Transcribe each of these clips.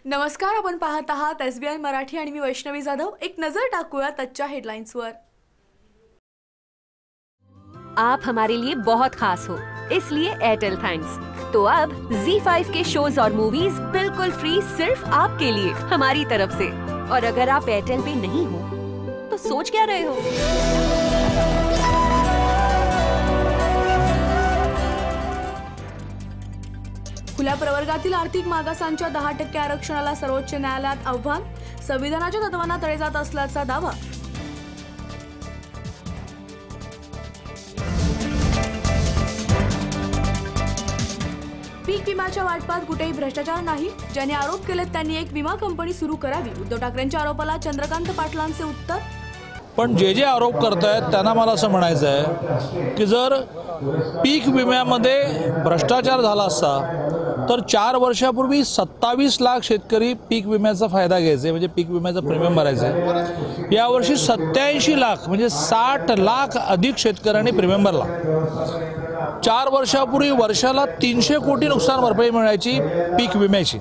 नमस्कार, आपण पाहत आहात SBI मराठी आणि मी वैष्णवी जाधव। एक नजर टाकूया आजच्या हेडलाइन्सवर। आप हमारे लिए बहुत खास हो, इसलिए एयरटेल थैंक्स। तो अब ZEE5 के शोज और मूवीज बिल्कुल फ्री सिर्फ आपके लिए हमारी तरफ से। और अगर आप एयरटेल पे नहीं हो तो सोच क्या रहे हो? खुल्या प्रवर्गातील आर्थिक मागासांच्या 10% आरक्षणाला सर्वोच्च न्यायालयात आव्हान, संविधानाच्या तत्वांना तडे जात असल्याचा दावा। पीक विम्याच्या वाटपात कुठेही भ्रष्टाचार नाही, ज्यांनी आरोप केलेत त्यांनी एक विमा कंपनी सुरू करावी। उद्धव ठाकरेंच्या आरोपाला चंद्रकांत पाटलांचे उत्तर। पण जे आरोप करतायत त्यांना मला असं म्हणायचं आहे की जर पीक विम्यामध्ये भ्रष्टाचार झाला असता तर 4 वर्षापूर्वी 27 लाख शेतकरी पीक विम्याचा फायदा घ्यायचे, म्हणजे पीक विम्याचा प्रीमियम भरायचे। यावर्षी 87 लाख म्हणजे 60 लाख अधिक शेतकऱ्यांनी प्रीमियम भरला। 4 वर्षापूर्वी वर्षाला 300 कोटी नुकसान भरपाई मिळायची पीक विम्याची,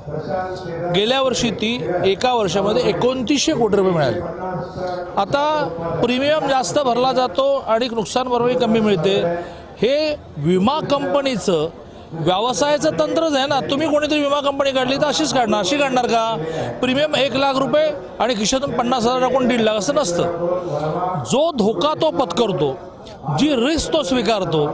गेल्या वर्षी ती एका वर्षामध्ये 2900 कोटी रुपये मिळाले। आता प्रीमियम जास्त भरला जातो आणि नुकसान भरपाई कमी मिळते। हे विमा कंपनीचं व्यवसायाचं तंत्रच आहे ना। तुम्ही कोणीतरी विमा कंपनी काढली तर अशी काढणार का? प्रीमियम 1 लाख रुपये आणि खिशातून 50,000 टाकून 1.5 लाख असं नसतं। जो धोका तो पत्करतो, जी रिस्क तो स्वीकारतो,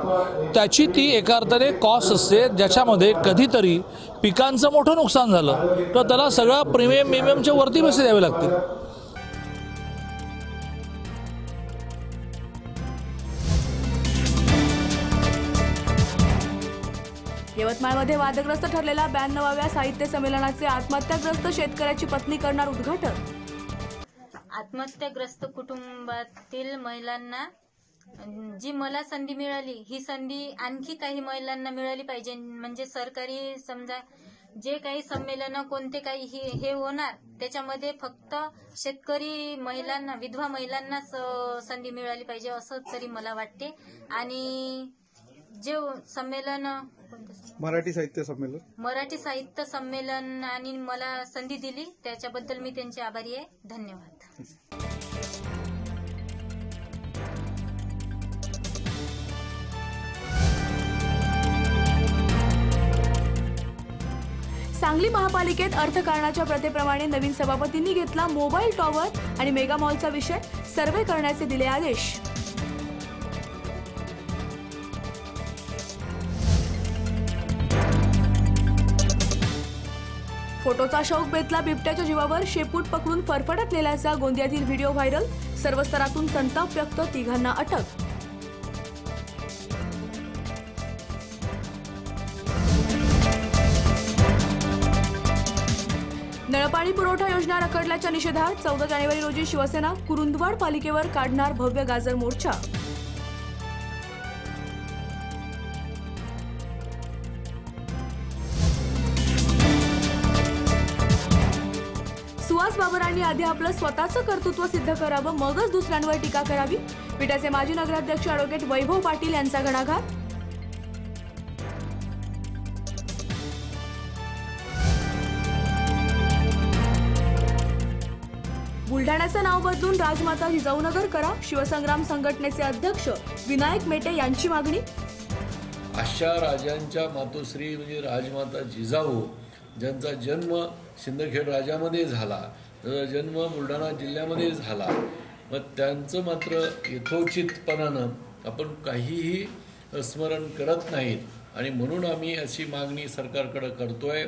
त्याची ती एका अर्थाने कॉस्ट असते। ज्याच्यामध्ये कधीतरी पिकांचं मोठं नुकसान झालं तर त्याला सगळं प्रीमियमच्या वरती पैसे द्यावे लागतील। यवतमाळमध्ये वादग्रस्त ठरलेल्या 92व्या साहित्य संमेलनाचे आत्महत्याग्रस्त शेतकऱ्याची पत्नी करणार उद्घाटन। आत्महत्याग्रस्त कुटुंबातील महिलांना जी मला संधी मिळाली, ही संधी आणखी काही महिलांना मिळाली पाहिजे। म्हणजे सरकारी समजा जे काही संमेलन कोणते काही हे होणार त्याच्यामध्ये फक्त शेतकरी महिलांना, विधवा महिलांनाच संधी मिळाली पाहिजे असं तरी मला वाटते। आणि जे संमेलन मराठी साहित्य संमेलन आणि मला संधी दिली त्याच्याबद्दल मी त्यांचे आभारी आहे। धन्यवाद। सांगली महापालिकेत अर्थकारणाच्या प्रथेप्रमाणे नवीन सभापतींनी घेतला मोबाईल टॉवर आणि मेगा मॉलचा विषय, सर्वे करण्याचे दिले आदेश। फोटोचा शौक बेतला बिबट्याच्या जीवावर, शेपूट पकडून फरफटत नेल्याचा गोंदियातील व्हिडिओ व्हायरल, सर्व स्तरातून संताप व्यक्त, 3घांना अटक। नळपाणी पुरवठा योजना रखडल्याच्या निषेधार्थ 14 जानेवारी रोजी शिवसेना कुरुंदवाड पालिकेवर काढणार भव्य गाजर मोर्चा। सुहास बाबरांनी आधी आपलं स्वतःचं कर्तृत्व सिद्ध करावं, मगच दुसऱ्यांवर टीका करावी, पिठाचे माजी नगराध्यक्ष ॲडव्होकेट वैभव पाटील यांचा घणाघात। बुलढाण्याचं नाव बदलून राजमाता जिजाऊनगर करा, शिवसंग्राम संघटनेचे अध्यक्ष विनायक मेटे यांची मागणी। अशा राजांच्या मातोश्री म्हणजे राजमाता जिजाऊ, ज्यांचा जन्म सिंदखेड राजामध्ये झाला, त्याचा जन्म बुलढाणा जिल्ह्यामध्ये झाला, मग त्यांचं मात्र यथोचितपणानं आपण काहीही स्मरण करत नाहीत। आणि म्हणून आम्ही अशी मागणी सरकारकडे करतोय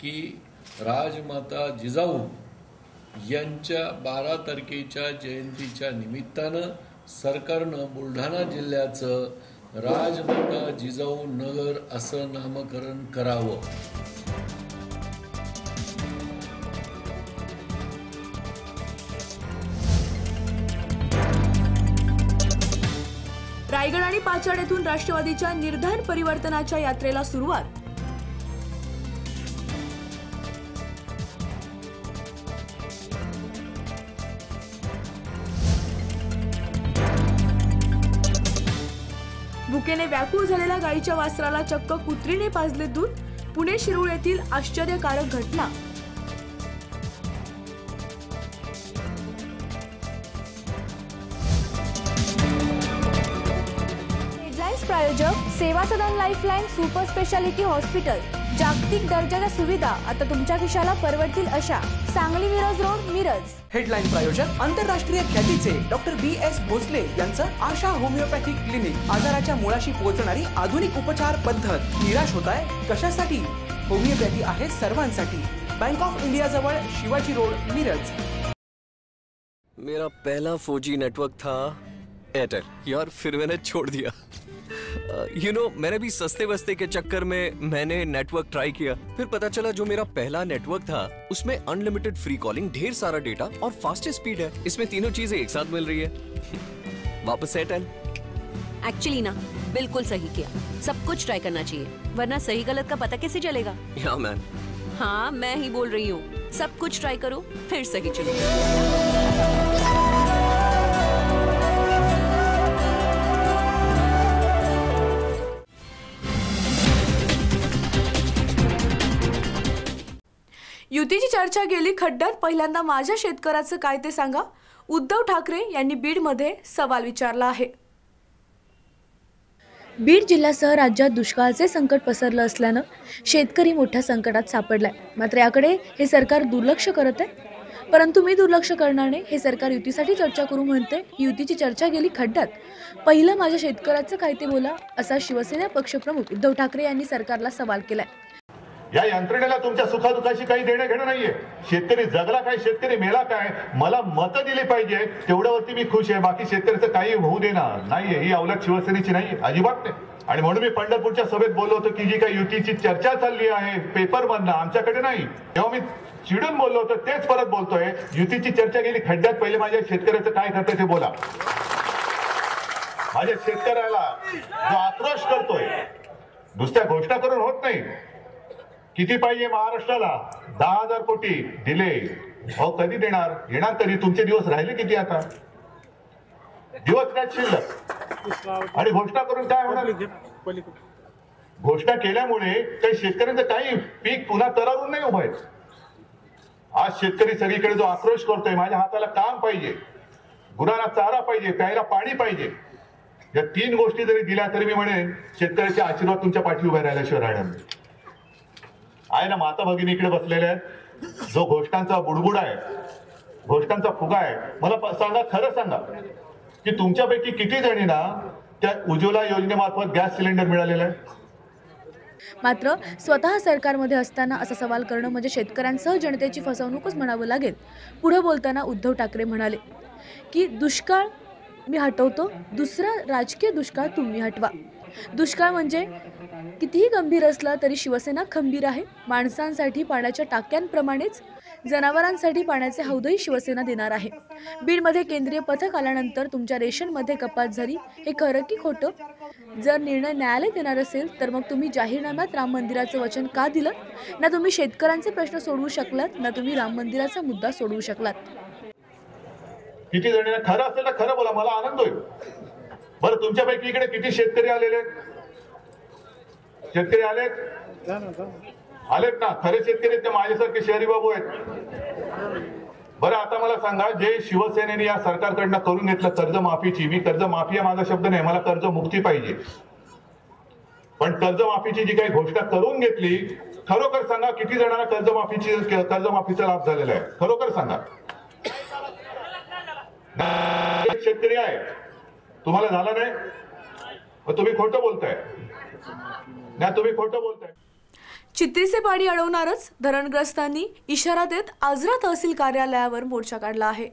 की राजमाता जिजाऊ यांच्या 12 तारखेच्या जयंतीच्या निमित्तानं सरकारनं बुलढाणा जिल्ह्याचं राजमाता जिजाऊ नगर असं नामकरण करावं। रायगड आणि पाचाड येथून राष्ट्रवादीच्या निर्धार परिवर्तनाच्या यात्रेला सुरुवात। भुकेने व्याकुळ झालेल्या गायीच्या वासराला चक्क कुत्रीने पाजले दूध। पुणे शिरूर येथील आश्चर्यकारक घटना। प्रायोजक सेवा सदन लाईफलाईन सुपर स्पेशालिटी हॉस्पिटल. जागतिक दर्जाच्या सुविधा आता तुमच्या खिशाला परवडतील अशा. सांगली मिरज रोड, मिरज. हेडलाईन प्रायोजक आंतरराष्ट्रीय ख्यातीचे डॉक्टर BS भोसले यांचं आशा होमिओपॅथिक क्लिनिक. आजाराच्या मुळाशी पोहोचणारी आधुनिक उपचार पद्धत. निराश होताय कशासाठी? होमिओपॅथी आहे सर्वांसाठी. बैंक ऑफ इंडिया जवळ शिवाजी रोड, मिरज. मेरा पहला 4G नेटवर्क था एयरटेल यार, फिर मैंने छोड़ दिया. मैंने भी सस्ते वस्ते के चक्कर में मैंने नेटवर्क ट्राई किया. फिर पता चला जो मेरा पहला नेटवर्क था उसमें अनलिमिटेड फ्री कॉलिंग, ढेर सारा डेटा और फास्टेस्ट स्पीड है. इसमें तीनों चीजें एक साथ मिल रही है. वापस एयरटेल. एक्चुअली ना बिल्कुल सही किया. सब कुछ ट्राई करना चाहिए, वरना सही गलत का पता कैसे चलेगा? या मैन. हाँ, मैं ही बोल रही हूँ. सब कुछ ट्राई करो, फिर सही चलो. युतीची चर्चा गेली खड्ड्यात, पहिल्यांदा माझ्या शेतकऱ्याचं काय ते सांगा. उद्धव ठाकरे यांनी बीडमध्ये सवाल विचारला आहे. बीड जिल्ह्यासह राज्यात दुष्काळाचे संकट पसरलं असल्यानं शेतकरी मोठ्या संकटात सापडलाय. मात्र याकडे हे सरकार दुर्लक्ष करत आहे. परंतु मी दुर्लक्ष करणार नाही. हे सरकार युतीसाठी चर्चा करू म्हणते. युतीची चर्चा गेली खड्ड्यात, पहिलं माझ्या शेतकऱ्याचं काय ते बोला, असा शिवसेना पक्षप्रमुख उद्धव ठाकरे यांनी सरकारला सवाल केलाय. या यंत्रणेला तुमच्या सुखादुखाशी काही देणं घेणं नाहीये. शेतकरी जगला काय, शेतकरी मेला काय, मला मतं दिली पाहिजे तेवढ्यावरती मी खुश आहे. बाकी शेतकऱ्याचं काही होऊ देणार नाहीये. ही अवलट शिवसेनेची नाही, अजिबात नाही. आणि म्हणून मी पंढरपूरच्या सभेत बोललो होतो की जी काही युतीची चर्चा चालली आहे पेपर मधनं, आमच्याकडे नाही. तेव्हा मी चिडून बोललो होतो, तेच परत बोलतोय. युतीची चर्चा गेली खड्ड्यात, पहिले माझ्या शेतकऱ्याचं काय करतंय ते बोला. माझ्या शेतकऱ्याला जो आक्रोश करतोय, नुसत्या घोषणा करून होत नाही. किती पाहिजे महाराष्ट्राला? 10,000 कोटी दिले. अहो कधी देणार? येणार कधी? तुमचे दिवस राहिले किती? आता दिवस काय शिल्लक. आणि घोषणा करून काय होणार? घोषणा केल्यामुळे काही शेतकऱ्यांचं काही पीक पुन्हा तरारून नाही उभं आहे. आज शेतकरी सगळीकडे जो आक्रोश करतोय, माझ्या हाताला काम पाहिजे, गुरांना चारा पाहिजे, प्यायला पाणी पाहिजे. या 3 गोष्टी जरी दिल्या तरी मी म्हणेन शेतकऱ्याचे आशीर्वाद तुमच्या पाठी उभे राहिल्याशिवाय राहणार नाही. आहे ना, माता भगिनी इकडे बसलेले आहेत. जो घोषणांचा बुडबुड आहे, घोषणांचा फुगा आहे, मला सांगा, खरं सांगा की तुमच्यापैकी किती जणींना त्या उज्ज्वला योजनेमार्फत गॅस सिलेंडर मिळालेला आहे? मात्र स्वतः सरकारमध्ये असताना असा सवाल करणं म्हणजे शेतकऱ्यांसह जनतेची फसवणूकच म्हणावं लागेल. पुढे बोलताना उद्धव ठाकरे म्हणाले की दुष्काळ मी हटवतो, दुसरा राजकीय दुष्काळ तुम्ही हटवा. दुष्काळ म्हणजे कितीही गंभीर असला तरी शिवसेना खंबीर आहे. माणसांसाठी पाण्याच्या टाक्यांप्रमाणेच जनावरांसाठी पाण्याचे हौदही शिवसेना देणार आहे. बीडमध्ये केंद्रीय पथक आल्यानंतर तुमच्या रेशनमध्ये कपात झाली, हे खरं की खोटं? जर निर्णय न्यायालय देणार असेल तर मग तुम्ही जाहीरनाम्यात राम मंदिराचं वचन का दिलं? ना तुम्ही शेतकऱ्यांचे प्रश्न सोडवू शकलात, ना तुम्ही राम मंदिराचा मुद्दा सोडवू शकलात. किती जणींना खरं असेल तर खरं बोला, मला आनंद होईल. बरं, तुमच्यापैकी इकडे किती शेतकरी आलेले? शेतकरी आलेत ना? खरे शेतकरी ते माझ्यासारखे शहरी बाबू आहेत. बरं, आता मला सांगा, जे शिवसेनेने या सरकारकडनं करून घेतलं कर्जमाफीची, मी कर्जमाफी हा माझा शब्द नाही, मला कर्जमुक्ती पाहिजे. पण कर्जमाफीची जी काही घोषणा करून घेतली, खरोखर सांगा किती जणांना कर्जमाफीचा लाभ झालेला आहे? खरोखर सांगा. शेतकरी आहे, तुम्हाला झाला नाही? तुम्ही खोटं बोलताय ना, तुम्ही खोटं बोलताय. चित्रीचे पाणी अडवणारच, धरणग्रस्तांनी इशारा देत आजरा तहसील कार्यालयावर मोर्चा काढला आहे.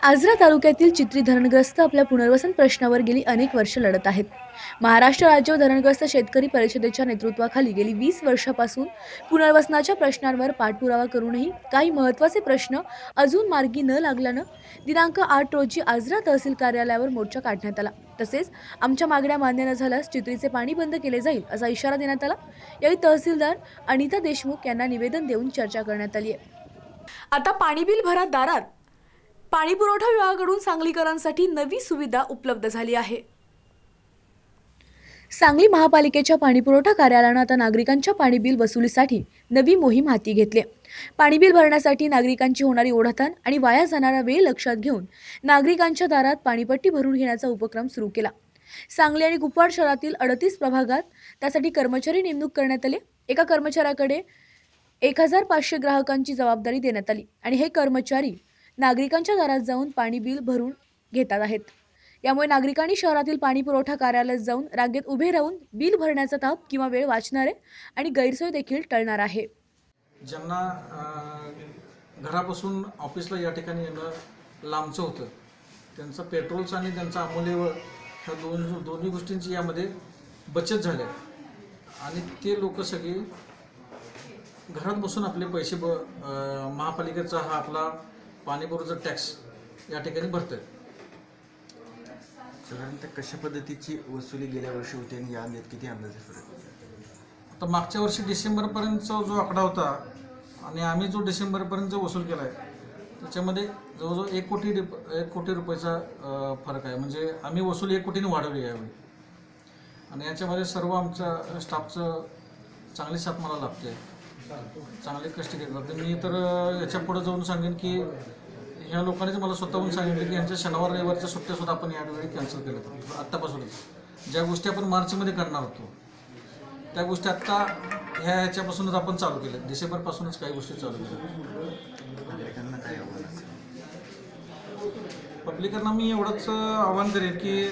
आजरा तालुक्यातील चित्री धरणग्रस्त आपल्या पुनर्वसन प्रश्नावर गेली अनेक वर्ष लढत आहेत. महाराष्ट्र राज्य धरणग्रस्त शेतकरी परिषदेच्या नेतृत्वाखाली गेली 20 वर्षापासून पुनर्वसनाच्या प्रश्नांवर पाठपुरावा करूनही काही महत्त्वाचे प्रश्न अजून मार्गी न लागल्यानं दिनांक 8 रोजी आजरा तहसील कार्यालयावर मोर्चा काढण्यात आला. तसेच आमच्या मागण्या मान्य न झाल्यास चित्रीचे पाणी बंद केले जाईल असा इशारा देण्यात आला. यावेळी तहसीलदार अनिता देशमुख यांना निवेदन देऊन चर्चा करण्यात आली आहे. आता पाणी बिल भरा दारात. पाणी पुरवठा विभागाकडून सांगलीकरांसाठी नवी सुविधा उपलब्ध झाली आहे. सांगली महापालिकेच्या पाणीपुरवठा कार्यालयानं आता नागरिकांच्या पाणी बिल वसुलीसाठी नवी मोहीम हाती घेतली आहे. पाणी बिल भरण्यासाठी नागरिकांची होणारी ओढाताण आणि वाया जाणारा वेळ लक्षात घेऊन नागरिकांच्या दारात पाणीपट्टी भरून घेण्याचा उपक्रम सुरू केला. सांगली आणि कुपवाड शहरातील 38 प्रभागात त्यासाठी कर्मचारी नेमणूक करण्यात आले. एका कर्मचाऱ्याकडे 1500 ग्राहकांची जबाबदारी देण्यात आली आणि हे कर्मचारी नागरिकांच्या दारात जाऊन पाणी बिल भरून घेतात आहेत. यामुळे नागरिकांनी शहरातील पाणी पुरवठा कार्यालयात जाऊन रांगेत उभे राहून बिल भरण्याचा ताप किंवा वेळ वाचणार आहे आणि गैरसोय देखील टळणार आहे. ज्यांना घरापासून ऑफिसला या ठिकाणी येणं लांबचं होतं, त्यांचं पेट्रोलचं आणि त्यांचा अमूल्य वेळ ह्या दोन्ही गोष्टींची यामध्ये बचत झाली आणि ते लोक सगळे घरात बसून आपले पैसे महापालिकेचा हा आपला पाणीपुरवठा टॅक्स या ठिकाणी भरतात. साधारणतः कशा पद्धतीची वसुली गेल्या वर्षी होती आणि या किती अंदाजे फरक? आता मागच्या वर्षी डिसेंबरपर्यंतचा जो आकडा होता आणि आम्ही जो डिसेंबरपर्यंत जो वसूल केला आहे त्याच्यामध्ये जवळजवळ 1 कोटी रुपयाचा फरक आहे. म्हणजे आम्ही वसूल 1 कोटीने वाढवली यावेळी आणि याच्यामध्ये सर्व आमच्या स्टाफचं चांगली साथ मला लाभते, चांगले कष्ट घेतात. मी तर याच्या पुढे जाऊन सांगेन की ह्या लोकांनीच मला स्वतःहून सांगितलं की यांच्या शनिवार रविवारच्या सुट्ट्यासुद्धा आपण यावेळी कॅन्सल केल्या. आत्तापासूनच ज्या गोष्टी आपण मार्चमध्ये करणार होतो त्या गोष्टी आत्ता ह्याच्यापासूनच आपण चालू केल्या. डिसेंबरपासूनच काही गोष्टी चालू केल्या. नागरिकांना काय आव्हान असेल? पब्लिकांना मी एवढंच आव्हान करेन की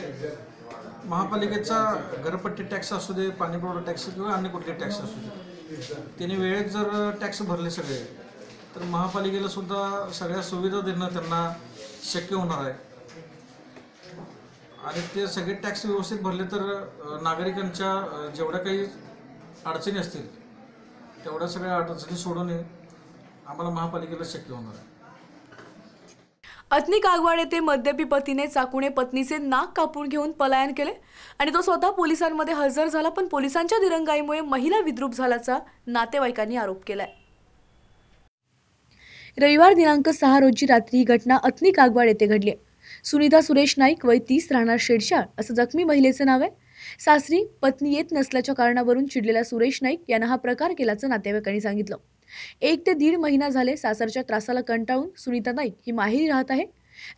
महापालिकेचा घरपट्टी टॅक्स असू दे, पाणी पुरवठा टॅक्स किंवा अन्य कुठले टॅक्स असू दे, त्यांनी वेळेत जर टॅक्स भरले सगळे तर महापालिकेला सुद्धा सगळ्या सुविधा देणं त्यांना शक्य होणार आहे आणि ते सगळे टॅक्स व्यवस्थित भरले तर नागरिकांच्या जेवढ्या काही अडचणी असतील तेवढ्या सगळ्या अडचणी सोडवणे आम्हाला महापालिकेला शक्य होणार आहे. अथनी कागवाड येथे मद्यपी पतीने चाकूने पत्नीचे नाक कापून घेऊन पलायन केले आणि तो स्वतः पोलिसांमध्ये हजर झाला, पण पोलिसांच्या दिरंगाईमुळे महिला विद्रूप झाल्याचा नातेवाईकांनी आरोप केलाय. रविवार दिनांक 6 रोजी रात्री ही घटना अथनी कागवाड येथे घडली. सुनीता सुरेश नाईक वय 30 राहणार शेडशाळ असं जखमी महिलेचं नाव आहे. सासरी पत्नी येत नसल्याच्या कारणावरून चिडलेल्या सुरेश नाईक यांना हा प्रकार केल्याचं नातेवाईकांनी सांगितलं. 1 ते 1.5 महिना झाले सासरच्या त्रासाला कंटाळून सुनीता नाईक ही माहेरी राहत आहे.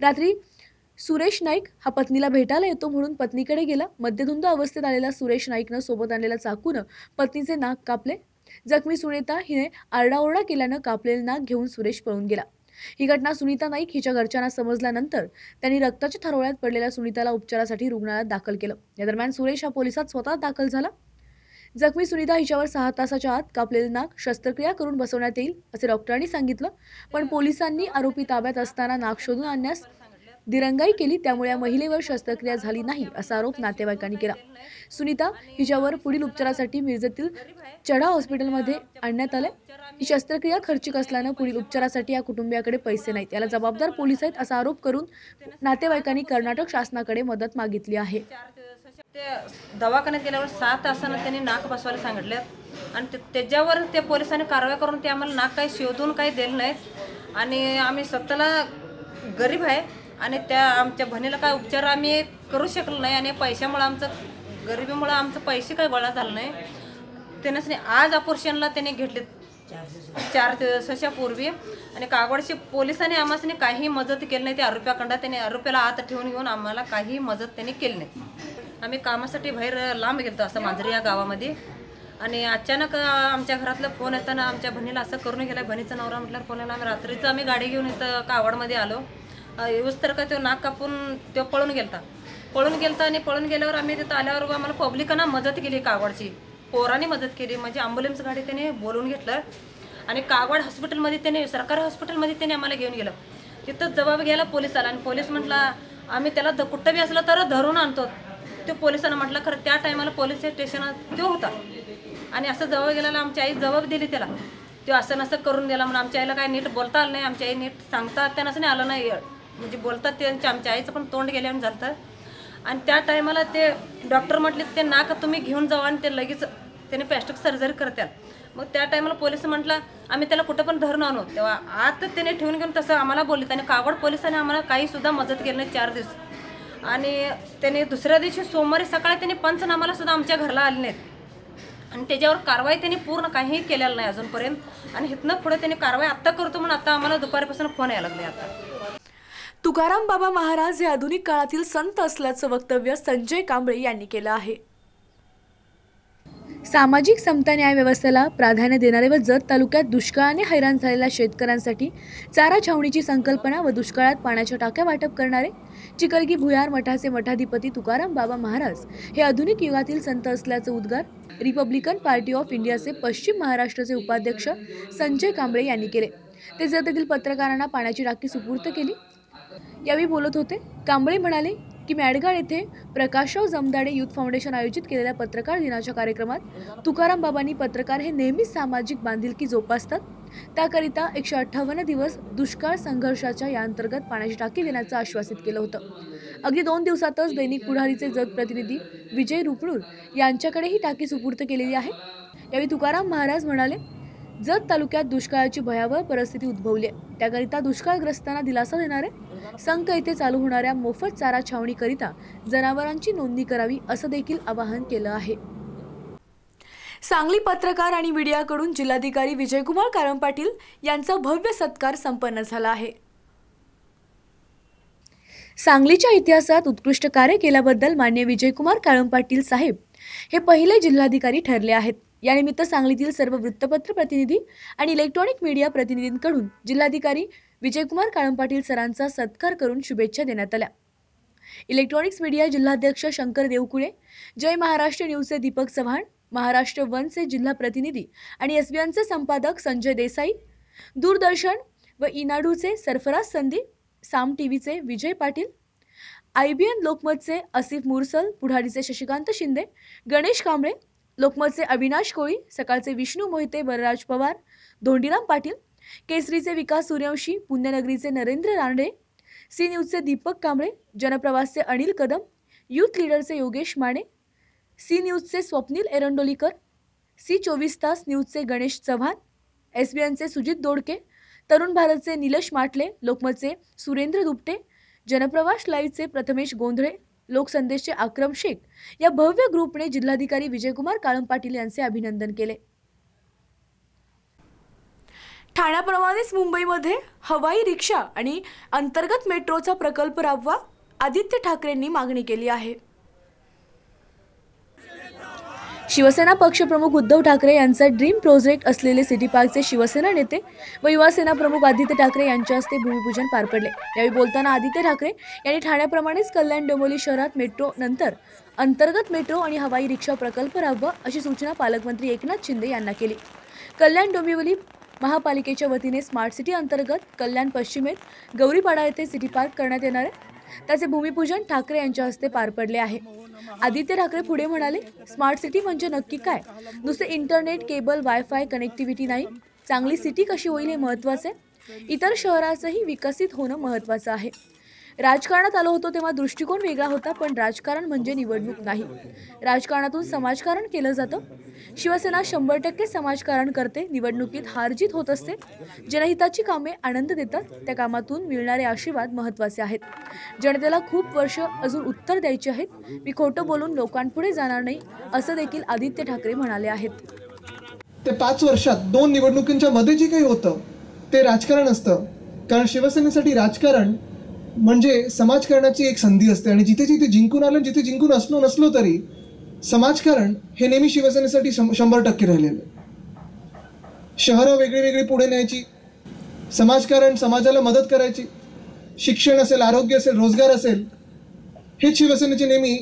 रात्री सुरेश नाईक हा पत्नीला भेटायला येतो म्हणून पत्नीकडे गेला. मद्यधुंद अवस्थेत आलेला सुरेश नाईकनं सोबत आणलेल्या चाकूनं पत्नीचे नाक कापले. जखमी सुनीता हिने आरडाओरडा केल्यानं कापलेले नाक घेऊन सुरेश पळून गेला. ही घटना सुनीता नाईक हिच्या घरच्यांना समजल्यानंतर त्यांनी रक्ताच्या थारोळ्यात पडलेल्या सुनीताला उपचारासाठी रुग्णालयात दाखल केलं. या दरम्यान सुरेश हा पोलिसात स्वतः दाखल झाला. जखमी सुनीता हिच्यावर 6 तासाच्या आत कापलेले नाक शस्त्रक्रिया करून बसवण्यात येईल असे डॉक्टरांनी सांगितलं, पण पोलिसांनी आरोपी ताब्यात असताना नाक शोधून आणण्यास दिरंगाई केली, त्यामुळे या महिलेवर शस्त्रक्रिया झाली नाही असा आरोप नातेवाईकांनी केला. सुनीता हिच्यावर पुढील उपचारासाठी मिरजेतील चढा हॉस्पिटलमध्ये आणण्यात आले. ही शस्त्रक्रिया खर्चिक असल्यानं पुढील उपचारासाठी या कुटुंबियाकडे पैसे नाहीत, याला जबाबदार पोलीस आहेत असा आरोप करून नातेवाईकांनी कर्नाटक शासनाकडे मदत मागितली आहे. ते दवाखान्यात गेल्यावर 7 तासानं त्यांनी नाक बसवायला सांगितले आणि त्याच्यावर ते पोलिसांनी कारवाई करून ते आम्हाला नाक काही शोधून काही दिलं नाहीत आणि आम्ही स्वतःला गरीब आहे आणि त्या आमच्या बहिणीला काय उपचार आम्ही करू शकलो नाही आणि पैशामुळे आमचं गरिबीमुळे आमचं पैसे काही गोळा झालं नाही. त्याने आज ऑपरेशनला त्याने घेतले 4 दिवसाच्या पूर्वी आणि कागवाडच्या पोलिसांनी आम्हाला काही मदत केली नाही. त्या आरोप्याकडं त्याने आरोप्याला आत ठेवून घेऊन आम्हाला काही मदत त्यांनी केली नाही. आम्ही कामासाठी बाहेर लांब गेलो असं मांजरी या गावामध्ये आणि अचानक आमच्या घरातलं फोन येताना आमच्या बहिणीला असं करून गेला. बहिणीचा नवरा म्हटल्यावर फोन आम्ही रात्रीचं आम्ही गाडी घेऊन इथं कागवाडमध्ये आलो. येऊस तर का तो नाक कापून तो पळून गेलता आणि पळून गेल्यावर आम्ही तिथं आल्यावर आम्हाला पब्लिकांना मदत केली. कागवाडची पोरांनी मदत केली, म्हणजे ॲम्ब्युलन्स गाडी त्याने बोलवून घेतलं आणि कागवाड हॉस्पिटलमध्ये त्याने सरकारी हॉस्पिटलमध्ये त्याने आम्हाला घेऊन गेलं. तिथं जबाब घ्यायला पोलीस आला आणि पोलीस म्हटला आम्ही त्याला कुठं बी असलं तर धरून आणतो. ते पोलिसांना म्हटलं खरं त्या टायमाला पोलीस स्टेशनात तो होता आणि असं जबाब गेल्याला आमची आई जबाब दिली त्याला. तो असं नसं करून दिला म्हणून आमच्या आईला काय नीट बोलता आलं नाही. आमच्या आई नीट सांगता त्यांनाच नाही आलं नाही, म्हणजे बोलतात त्यांच्या आमच्या आईचं पण तोंड गेल्यावर झालं. आणि त्या टायमाला ते डॉक्टर म्हटले ते नाक तुम्ही घेऊन जावा आणि ते लगेच त्याने प्लॅस्टिक सर्जरी करतात. मग त्या टायमाला पोलिस म्हटलं आम्ही त्याला कुठं पण धरून आणू. तेव्हा आता त्याने ठेवून घेऊन तसं आम्हाला बोलले आणि कागवाड पोलिसांनी आम्हाला काहीसुद्धा मदत केली नाही 4 दिवस आणि त्याने दुसऱ्या दिवशी सोमवारी सकाळी त्यांनी पंचनामाला सुद्धा आमच्या घरला आले नाहीत आणि त्याच्यावर कारवाई त्यांनी पूर्ण काहीही केलेलं नाही अजूनपर्यंत आणि इथनं पुढे त्यांनी कारवाई आत्ता करतो म्हणून आता आम्हाला दुपारपासून फोन यायला लागले. आता तुकाराम बाबा महाराज हे आधुनिक काळातील संत असल्याचं वक्तव्य संजय कांबळे यांनी केलं आहे. सामाजिक समता न्याय व्यवस्थेला प्राधान्य देणारे व जत तालुक्यात दुष्काळाने हैराण झालेल्या शेतकऱ्यांसाठी चारा छावणीची संकल्पना व दुष्काळात पाण्याच्या टाक्या वाटप करणारे चिकलगी भुयार मठाचे मठाधिपती तुकाराम बाबा महाराज हे आधुनिक युगातील संत असल्याचं उद्गार रिपब्लिकन पार्टी ऑफ इंडियाचे पश्चिम महाराष्ट्राचे उपाध्यक्ष संजय कांबळे यांनी केले. ते जत पत्रकारांना पाण्याची टाकी सुपूर्द केली. यावेळी बोलत होते. कांबळे म्हणाले की मॅडगाळ येथे प्रकाशराव जमदाडे युथ फाउंडेशन आयोजित केलेल्या पत्रकार दिनाच्या कार्यक्रमात तुकाराम बाबांनी पत्रकार हे नेहमीच सामाजिक बांधिलकी जोपासतात, त्याकरिता 158 दिवस दुष्काळ संघर्षाच्या या अंतर्गत पाण्याची टाकी देण्याचं आश्वासित केलं होतं. अगदी 2 दिवसातच दैनिक पुढारीचे जत प्रतिनिधी विजय रुपणूर यांच्याकडे ही टाकी सुपूर्द केलेली आहे. यावेळी तुकाराम महाराज म्हणाले, जत तालुक्यात दुष्काळाची भयावह परिस्थिती उद्भवली आहे, त्याकरिता दुष्काळग्रस्तांना दिलासा देणारे संघ येथे चालू होणाऱ्या मोफत चारा छावणीकरिता जनावरांची नोंदणी करावी असं देखील आवाहन केलं आहे. सांगली पत्रकार आणि मीडियाकडून जिल्हाधिकारी विजयकुमार काळम पाटील यांचा भव्य सत्कार संपन्न झाला आहे. सांगलीच्या इतिहासात उत्कृष्ट कार्य केल्याबद्दल माननीय विजयकुमार काळम पाटील साहेब हे पहिले जिल्हाधिकारी ठरले आहेत. यानिमित्त सांगलीतील सर्व वृत्तपत्र प्रतिनिधी आणि इलेक्ट्रॉनिक मीडिया प्रतिनिधींकडून जिल्हाधिकारी विजयकुमार काळम पाटील सरांचा सत्कार करून शुभेच्छा देण्यात आल्या. इलेक्ट्रॉनिक्स मीडिया जिल्हाध्यक्ष शंकर देवकुळे, जय महाराष्ट्र न्यूजचे दीपक चव्हाण, महाराष्ट्र वनचे जिल्हा प्रतिनिधी आणि एसबीएनचे संपादक संजय देसाई, दूरदर्शन व इनाडूचे सरफराज संदीप, साम टीव्हीचे विजय पाटील, IBN लोकमतचे आसिफ मुरसल, पुढारीचे शशिकांत शिंदे, गणेश कांबळे, लोकमतचे अविनाश कोळी, सकाळचे विष्णू मोहिते, बलराज पवार, धोंडीराम पाटील, केसरीचे विकास सूर्यवंशी, पुण्यनगरीचे नरेंद्र रानडे, सी न्यूजचे दीपक कांबळे, जनप्रवासचे अनिल कदम, यूथ लीडरचे योगेश माने, सी न्यूजचे स्वप्नील एरंडोलीकर, सी 24 तास न्यूजचे गणेश चव्हाण, SBNचे सुजित दोडके, तरुण भारतचे निलेश माटले, लोकमतचे सुरेंद्र दुपटे, जनप्रवास लाईव्हचे प्रथमेश गोंधळे, लोकसंदेशचे आक्रम शेख या भव्य ग्रुपने जिल्हाधिकारी विजयकुमार काळम पाटील यांचे अभिनंदन केले. ठाण्याप्रमाणेच मुंबईमध्ये हवाई रिक्षा आणि अंतर्गत मेट्रोचा प्रकल्प राबवा, आदित्य ठाकरेंनी मागणी केली आहे. शिवसेना पक्षप्रमुख उद्धव ठाकरे यांचा ड्रीम प्रोजेक्ट असलेले सिटी पार्कचे शिवसेना नेते व युवासेना प्रमुख आदित्य ठाकरे यांच्या हस्ते भूमिपूजन पार पडले. यावेळी बोलताना आदित्य ठाकरे यांनी ठाण्याप्रमाणेच कल्याण डोंबिवली शहरात मेट्रो नंतर अंतर्गत मेट्रो आणि हवाई रिक्षा प्रकल्प राबवा अशी सूचना पालकमंत्री एकनाथ शिंदे यांना केली. कल्याण डोंबिवली महापालिकेच्या वतीने स्मार्ट सिटी अंतर्गत कल्याण पश्चिमेत गौरीपाडा येथे सिटी पार्क करण्यात येणार आहे. त्याचे भूमिपूजन ठाकरे यांच्या हस्ते पार पडले आहे. आदित्य ठाकरे पुढे म्हणाले, स्मार्ट सिटी म्हणजे नक्की काय? नुसते इंटरनेट, केबल, वायफाय कनेक्टिव्हिटी नाही, चांगली सिटी कशी होईल हे महत्त्वाचे. इतर शहराचंही विकसित होणं महत्त्वाचं आहे. राजकारणात आलो होतो तेव्हा दृष्टिकोन वेगळा होता, पण राजकारण म्हणजे निवडणूक नाही. राजकारणातून समाजकारण केलं जातं. शिवसेना 100% समाजकारण करते. निवडणुकीत हारजीत होत असते. जनहिताची कामे आनंद देतात. त्या कामातून मिळणारे आशीर्वाद महत्त्वाचे आहेत. जनतेला खूप वर्ष अजून उत्तर द्यायची आहेत. मी खोटं बोलून लोकांपुढे जाणार नाही असं देखील आदित्य ठाकरे म्हणाले आहेत. ते 5 वर्षात 2 निवडणुकींच्या मध्ये जे काही होतं ते राजकारण असतं. कारण शिवसेनेसाठी राजकारण म्हणजे समाजकारणाची एक संधी असते आणि जिथे जिथे जिंकून आलं, जिथे जिंकून नसलो तरी समाजकारण हे नेहमी शिवसेनेसाठी 100% राहिलेलं. शहरं वेगळी वेगळी पुढे न्यायची, समाजकारण समाजाला मदत करायची, शिक्षण असेल, आरोग्य असेल, रोजगार असेल, हे शिवसेनेचे नेहमी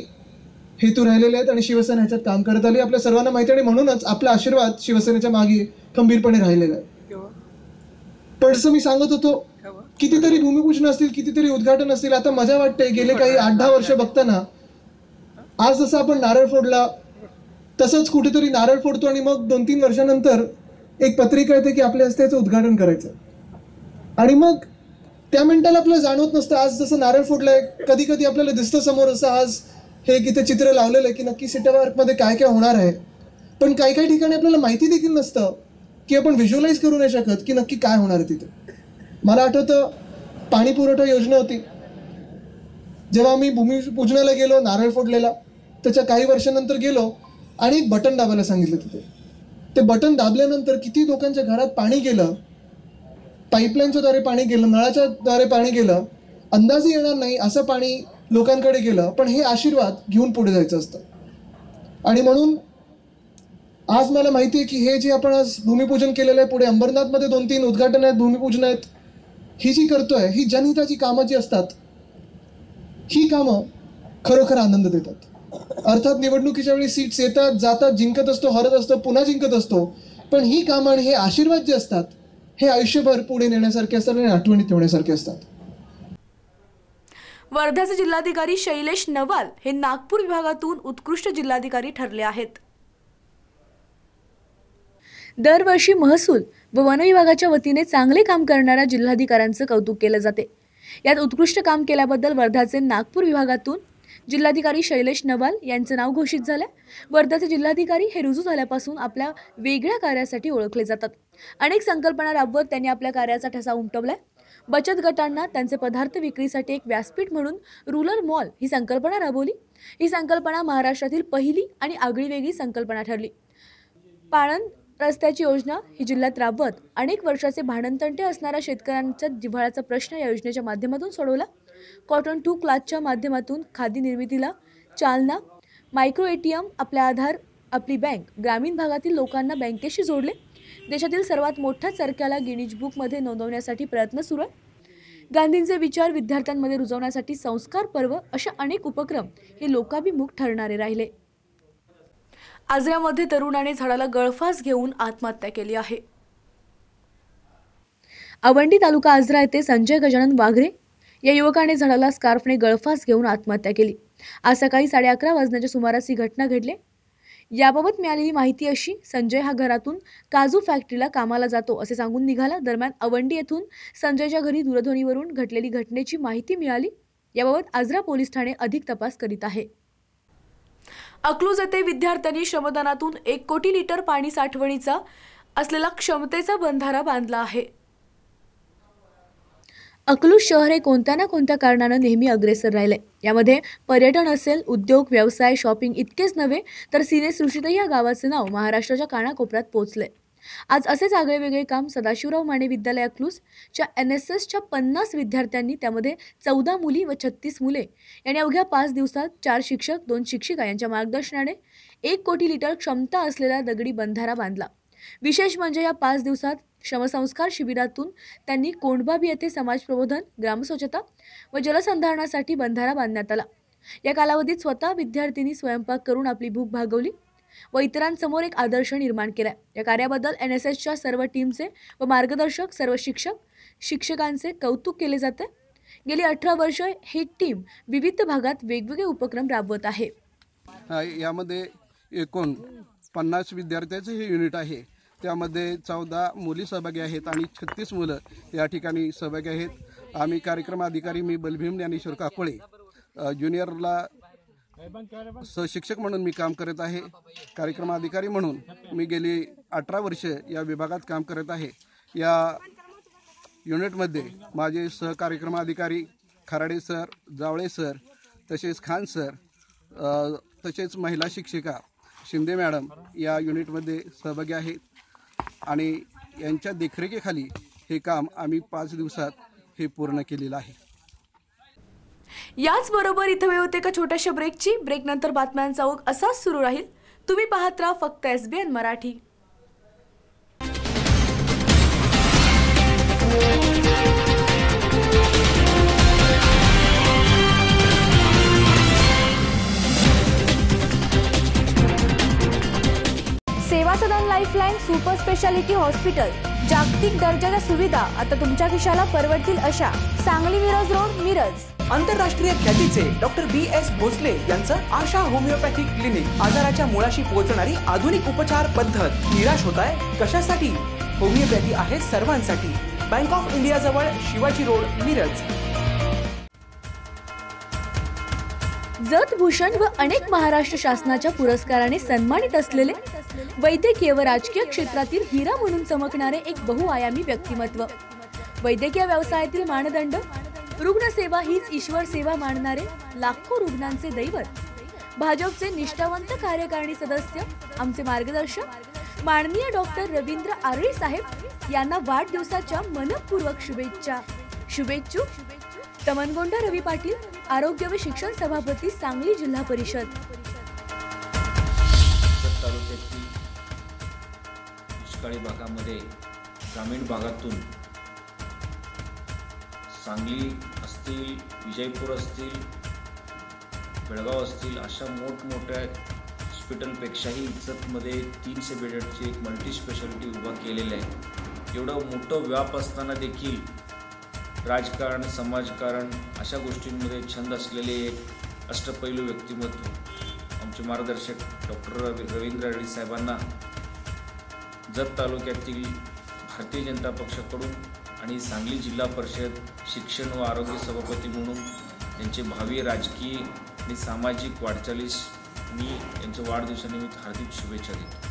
हेतू राहिलेले आहेत आणि शिवसेना ह्याच्यात काम करत आली. आपल्या सर्वांना माहिती आहे आणि म्हणूनच आपला आशीर्वाद शिवसेनेच्या मागे खंबीरपणे राहिलेला आहे. पण जसं मी सांगत होतो, कितीतरी भूमिपूजन असतील, कितीतरी उद्घाटन असतील. आता मजा वाटते गेले काही 8-10 वर्ष बघताना, आज जसं आपण नारळ फोडला तसंच कुठेतरी नारळ फोडतो आणि मग 2-3 वर्षानंतर एक पत्रिका येते की आपल्या हस्ते याचं उद्घाटन करायचं आणि मग त्या मिनिटाला आपल्याला जाणवत नसतं. आज जसं नारळ फोडलंय, कधी कधी आपल्याला दिसतं समोर असं आज हे किती चित्र लावलेलं आहे की नक्की सिटी पार्कमध्ये काय काय होणार आहे. पण काही काही ठिकाणी आपल्याला माहिती देखील नसतं की आपण व्हिज्युअलाइज करू नाही शकत की नक्की काय होणार आहे तिथे. मला आठवतं पाणी पुरवठा योजना होती. जेव्हा आम्ही भूमिपूजनाला गेलो, नारळ फोडलेला, त्याच्या काही वर्षानंतर गेलो आणि एक बटन दाबायला सांगितलं तिथे. ते बटन दाबल्यानंतर किती लोकांच्या घरात पाणी गेलं, पाईपलाईनच्या द्वारे पाणी गेलं, नळाच्या द्वारे पाणी गेलं, अंदाजही येणार नाही असं पाणी लोकांकडे गेलं. पण हे आशीर्वाद घेऊन पुढे जायचं असतं. आणि म्हणून आज मला माहिती आहे की हे जे आपण आज भूमिपूजन केलेलं आहे, पुढे अंबरनाथमध्ये 2-3 उद्घाटन आहेत, भूमिपूजन आहेत, ही जी करतोय ही जनहिताची कामं जी असतात, ही कामं खरोखर आनंद देतात. अर्थात निवडणुकीच्या वेळी सीट्स येतात जातात, जिंकत असतो, हरत असतो, पुन्हा जिंकत असतो, पण ही कामं आणि हे आशीर्वाद जे असतात हे आयुष्यभर पुढे नेण्यासारखे असतात आणि आठवणीत ठेवण्यासारखे असतात. वर्ध्याचे जिल्हाधिकारी शैलेश नवाल हे नागपूर विभागातून उत्कृष्ट जिल्हाधिकारी ठरले आहेत. दरवर्षी महसूल व वन विभागाच्या वतीने चांगले काम करणाऱ्या जिल्हाधिकाऱ्यांचं कौतुक केलं जाते. यात उत्कृष्ट काम केल्याबद्दल वर्ध्याचे नागपूर विभागातून जिल्हाधिकारी शैलेश नवाल यांचं नाव घोषित झालं. वर्ध्याचे जिल्हाधिकारी हे रुजू झाल्यापासून आपल्या वेगळ्या कार्यासाठी ओळखले जातात. अनेक संकल्पना राबवत त्यांनी आपल्या कार्याचा ठसा उमटवलाय. बचत गटांना त्यांचे पदार्थ विक्रीसाठी एक व्यासपीठ म्हणून रुरल मॉल ही संकल्पना राबवली. ही संकल्पना महाराष्ट्रातील पहिली आणि आगळीवेगळी संकल्पना ठरली. पाळण रस्त्याची योजना ही जिल्ह्यात राबवत अनेक वर्षाचे भांडणतंटे असणाऱ्या शेतकऱ्यांचा जिव्हाळ्याचा प्रश्न या योजनेच्या माध्यमातून सोडवला. कॉटन टू क्लॉथच्या माध्यमातून खादी निर्मितीला चालना, मायक्रो ATM, आपला आधार, आपली बँक, ग्रामीण भागातील लोकांना बँकेशी जोडले. देशातील सर्वात मोठ्या चरख्याला गिनीज बुकमध्ये नोंदवण्यासाठी प्रयत्न सुरू आहे. गांधींचे विचार विद्यार्थ्यांमध्ये रुजवण्यासाठी संस्कार पर्व अशा अनेक उपक्रम हे लोकाभिमुख ठरणारे राहिले. आजऱ्यामध्ये तरुणाने झाडाला गळफास घेऊन आत्महत्या केली आहे. अवंडी तालुका आजरा येथे संजय गजानन वाघरे या युवकाने झाडाला स्कार्फने गळफास घेऊन आत्महत्या केली. आज सकाळी 11:30 वाजण्याच्या सुमारास ही घटना घडली. याबाबत मिळालेली माहिती अशी: संजय हा घरातून काजू फॅक्टरीला कामाला जातो असे सांगून निघाला. दरम्यान अवंडी येथून संजयच्या घरी दूरध्वनीवरून घडलेली घटनेची माहिती मिळाली. याबाबत आजरा पोलीस ठाणे अधिक तपास करीत आहे. अकलूज येथे विद्यार्थ्यांनी श्रमदानातून 1 कोटी लिटर पाणी साठवणीचा असलेला क्षमतेचा बंधारा बांधला आहे. अकलूज शहर हे कोणत्या ना कोणत्या कारणानं नेहमी अग्रेसर राहिले. यामध्ये पर्यटन असेल, उद्योग, व्यवसाय, शॉपिंग इतकेच नव्हे तर सिनेसृष्टीतही या गावाचे नाव महाराष्ट्राच्या कानाकोपऱ्यात पोहोचले. आज असेच आगळेवेगळे काम सदाशिवराव माने विद्यालय अकलूजच्या NSSच्या 50 विद्यार्थ्यांनी, त्यामध्ये 14 मुली व 36 मुले यांनी अवघ्या 5 दिवसात 4 शिक्षक 2 शिक्षिका यांच्या मार्गदर्शनाने 1 कोटी लिटर क्षमता असलेला दगडी बंधारा बांधला. विशेष म्हणजे या 5 दिवसात श्रमसंस्कार शिबिरातून त्यांनी कोंडबाबी येथे समाज प्रबोधन, ग्रामस्वच्छता व जलसंधारणासाठी बंधारा बांधण्यात आला. या कालावधीत स्वतः विद्यार्थिनी स्वयंपाक करून आपली भूक भागवली व इतरांसमोर एक आदर्श निर्माण केला. या कार्याबद्दल NSSच्या सर्व टीमचे व मार्गदर्शक, सर्व शिक्षक शिक्षकांचे कौतुक केले जाते. गेली 18 वर्ष ही टीम विविध भागात वेगवेगळे उपक्रम राबवत आहे. यामध्ये एकूण 50 विद्यार्थ्यांचे हे युनिट आहे. त्यामध्ये 14 मुली सहभागी आहेत आणि 36 मुलं या ठिकाणी सहभागी आहेत. आम्ही कार्यक्रम अधिकारी, मी बलभीम ज्ञानेश्वर काकोळे, ज्युनियरला सहशिक्षक म्हणून मी काम करत आहे. कार्यक्रम अधिकारी म्हणून मी गेली 18 वर्ष या विभागात काम करत आहे. या युनिटमध्ये माझे सहकार्यक्रम अधिकारी खराडे सर, जावळे सर, तसेच खान सर, तसेच महिला शिक्षिका शिंदे मॅडम या युनिटमध्ये सहभागी आहेत आणि यांच्या देखरेखीखाली हे काम आम्ही 5 दिवसात हे पूर्ण केलेलं आहे. याचबरोबर इथं वेळ होते का छोट्याशा ब्रेकची. ब्रेकनंतर बातम्यांचा ओघ असाच सुरू राहील. तुम्ही पाहत राहा फक्त SBN मराठी. सेवा सदन लाईफलाईन सुपर स्पेशालिटी हॉस्पिटल. जागतिक दर्जाच्या सुविधा आता तुमच्या खिशाला परवडतील अशा. सांगली मिरज रोड, मिरज. आंतरराष्ट्रीय ख्यातीचे डॉक्टर BS भोसले यांचं आशा होमिओपॅथिक क्लिनिक. आजाराच्या मुळाशी पोहोचणारी आधुनिक उपचार पद्धत. निराश होताय कशासाठी? होमिओपॅथी आहे सर्वांसाठी. बँक ऑफ इंडिया जवळ, शिवाजी रोड, मिरज. जत भूषण व अनेक महाराष्ट्र शासनाच्या पुरस्काराने सन्मानित असलेले वैद्यकीय व राजकीय क्षेत्रातील हिरा म्हणून चमकणारे एक बहुआयामी व्यक्तिमत्व. वैद्यकीय व्यवसायातील मानदंड रुग्णसेवा हीच ईश्वर सेवा मानणारे लाखो रुग्णांचे दैवत, भाजपचे निष्ठावंत कार्यकारिणी सदस्य, आमचे मार्गदर्शक माननीय डॉक्टर रवींद्र आरळी साहेब यांना वाढदिवसाच्या मनपूर्वक शुभेच्छा. शुभेच्छुक तमनगोंडा रवी पाटील, आरोग्य व शिक्षण सभापती, सांगली जिल्हा परिषद. तालुक्यातील दुष्काळी भागामध्ये ग्रामीण भागातून सांगली असतील, विजयपूर असतील, बेळगाव असतील अशा मोठमोठ्या हॉस्पिटलपेक्षाही इज्जतमध्ये 300 बेडची एक मल्टी स्पेशालिटी उभा केलेलं आहे. एवढं मोठं व्याप असताना देखील राजकारण, समाजकारण अशा गोष्टींमध्ये छंद असलेले एक अष्टपैलू व्यक्तिमत्व आमचे मार्गदर्शक डॉक्टर रवींद्र आरळी साहेबांना जत तालुक्यातील भारतीय जनता पक्षाकडून आणि सांगली जिल्हा परिषद शिक्षण व आरोग्य सभापती म्हणून त्यांचे भावी राजकीय आणि सामाजिक वाटचालीस मी यांच्या वाढदिवसानिमित्त हार्दिक शुभेच्छा देतो.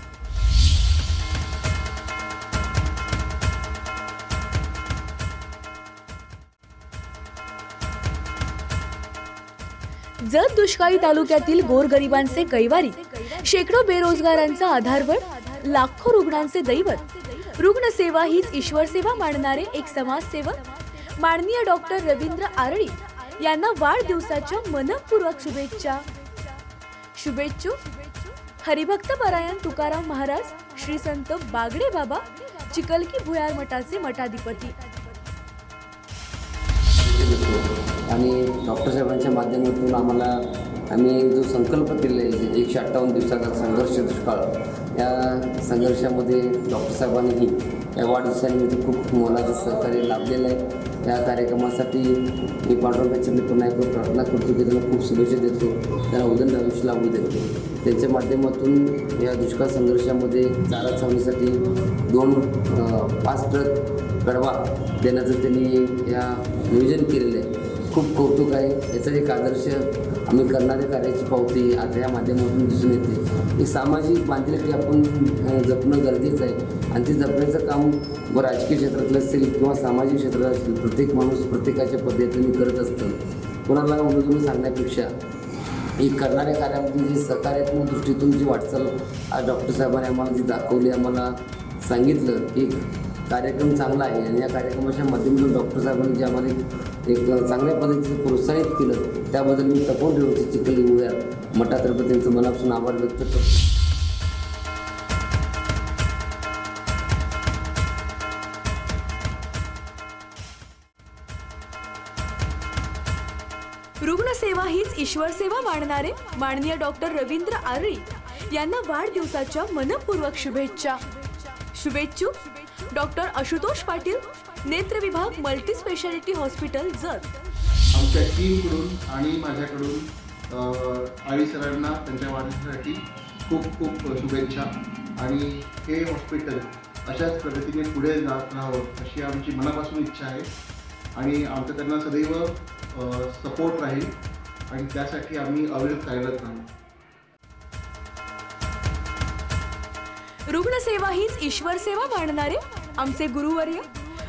जत दुष्काळी तालुक्यातील गोरगरिबांचे कैवारी, शेकडो बेरोजगारांचा आधारवड, लाखो रुग्णांचे दैवत, रुग्णसेवा हीच ईश्वर सेवा मानणारे एक समाजसेवक माननीय डॉक्टर रवींद्र आरळी यांना वाढदिवसाच्या मनपूर्वक शुभेच्छा. शुभेच्छुक हरिभक्त परायण तुकाराम महाराज, श्री संत बागडे बाबा, चिकलकी भुयार मठाचे मठाधिपती. आणि डॉक्टर साहेबांच्या माध्यमातून आम्ही जो संकल्प केला आहे 158 दिवसाचा संघर्ष दुष्काळ, या संघर्षामध्ये डॉक्टर साहेबांनीही या वाढदिवसानिमित्त खूप मोलाचं सहकार्य लाभलेलं आहे. या कार्यक्रमासाठी मी पांडुरंगाची पुन्हा एकदा प्रार्थना करतो की त्यांना खूप शुभेच्छा देतो, त्यांना उदंड आयुष्य लाभू देतो. त्यांच्या माध्यमातून या दुष्काळ संघर्षामध्ये चारा छावणीसाठी 5 ट्रक कडवा देण्याचं त्यांनी या नियोजन केलेलं आहे. खूप कौतुक आहे. याचा एक आदर्श आम्ही करणाऱ्या कार्याची पावती आता या माध्यमातून दिसून येते. एक सामाजिक बांधिलकी आपण जपणं गरजेचं आहे आणि ते जपण्याचं काम व राजकीय क्षेत्रातलं असेल किंवा सामाजिक क्षेत्रात असेल, प्रत्येक माणूस प्रत्येकाच्या पद्धतीने करत असतं. कोणाला उलटून सांगण्यापेक्षा एक करणाऱ्या कार्यामध्ये जी सकारात्मक दृष्टीतून जी वाटचाल आज डॉक्टर साहेबांनी आम्हाला जी दाखवली, आम्हाला सांगितलं की कार्यक्रम चांगला आहे आणि या कार्यक्रमाच्या माध्यमातून डॉक्टर साहेबांनी जे आम्हाला एक चांगल्या पद्धतीने प्रोत्साहित केलं त्याबद्दल मी तपोन रेवची चिखली भुयार मठातर्फे त्यांचं मनापासून आभार व्यक्त करतो. रुग्णसेवा हीच ईश्वर सेवा मानणारे माननीय डॉक्टर रवींद्र आरळी यांना वाढदिवसाच्या मनपूर्वक शुभेच्छा. शुभेच्छुक डॉक्टर आशुतोष पाटील, नेत्र विभाग, मल्टी स्पेशालिटी हॉस्पिटल, जत. आमच्या टीमकडून आणि माझ्याकडून आळी सरांना त्यांच्या वाढदिवसासाठी खूप खूप शुभेच्छा. आणि हे हॉस्पिटल अशाच प्रगतीने पुढे जात राहावं अशी आमची मनापासून इच्छा आहे आणि आमचं त्यांना सदैव सपोर्ट राहील आणि त्यासाठी आम्ही अविरत कार्यरत राहू. रुग्णसेवा हीच ईश्वर सेवा मानणारे आमचे गुरुवर्य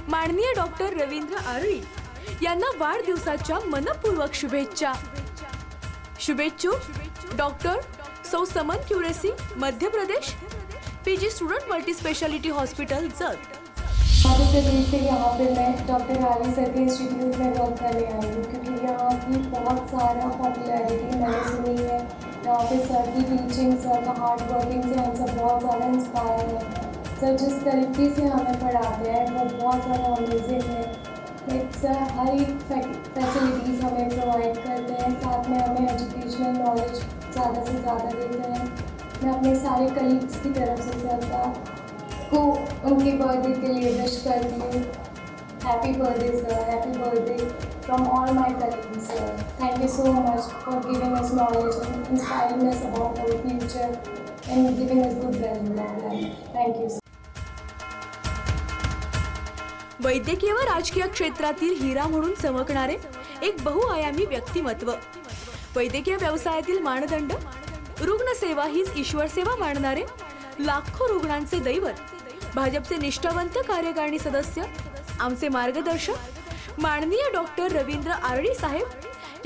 माननीय डॉक्टर रवींद्र आरळी यांना वाढदिवसाच्या मनपूर्वक शुभेच्छा. शुभेच्छुक डॉक्टर सौ समन क्युरेसी, Madhya Pradesh, PG student multi speciality hospital, Jath. Madhya Pradesh से यहाँ पे मैं डॉक्टर आरवी सर के इंस्टीट्यूट में वर्क करने आई हूँ क्योंकि यहाँ की बहुत सारा पॉपुलैरिटी मैंने सुनी है. यहाँ पे सर की टीचिंग, सर का हार्ड वर्किंग से हम सब बहुत ज़्यादा इंस्पायर हैं. सर जिस तरीके से हमें पढ़ाते हैं वो बहुत ज़्यादा अमेजिंग है. लाइक सर हर एक फैसिलिटीज़ हमें प्रोवाइड करते हैं, साथ में हमें एजुकेशनल नॉलेज ज़्यादा से ज़्यादा देते हैं. मैं अपने सारे कलीग्स की तरफ से सर को उनके बर्थडे के लिए विश करती हूँ. Happy birthday sir, happy birthday from all my colleagues sir. Thank you so much for giving us knowledge and inspiring us about our future and giving us good value of life. Thank you. वैद्यकीय व राजकीय क्षेत्रातील हिरा म्हणून चमकणारे एक बहुआयामी व्यक्तिमत्व, वैद्यकीय व्यवसायातील मानदंड, रुग्णसेवा हीच ईश्वर सेवा मानणारे लाखो रुग्णांचे दैवत, भाजपचे निष्ठावंत कार्यकारिणी सदस्य, आमचे मार्गदर्शक माननीय डॉक्टर रवींद्र आरडी साहेब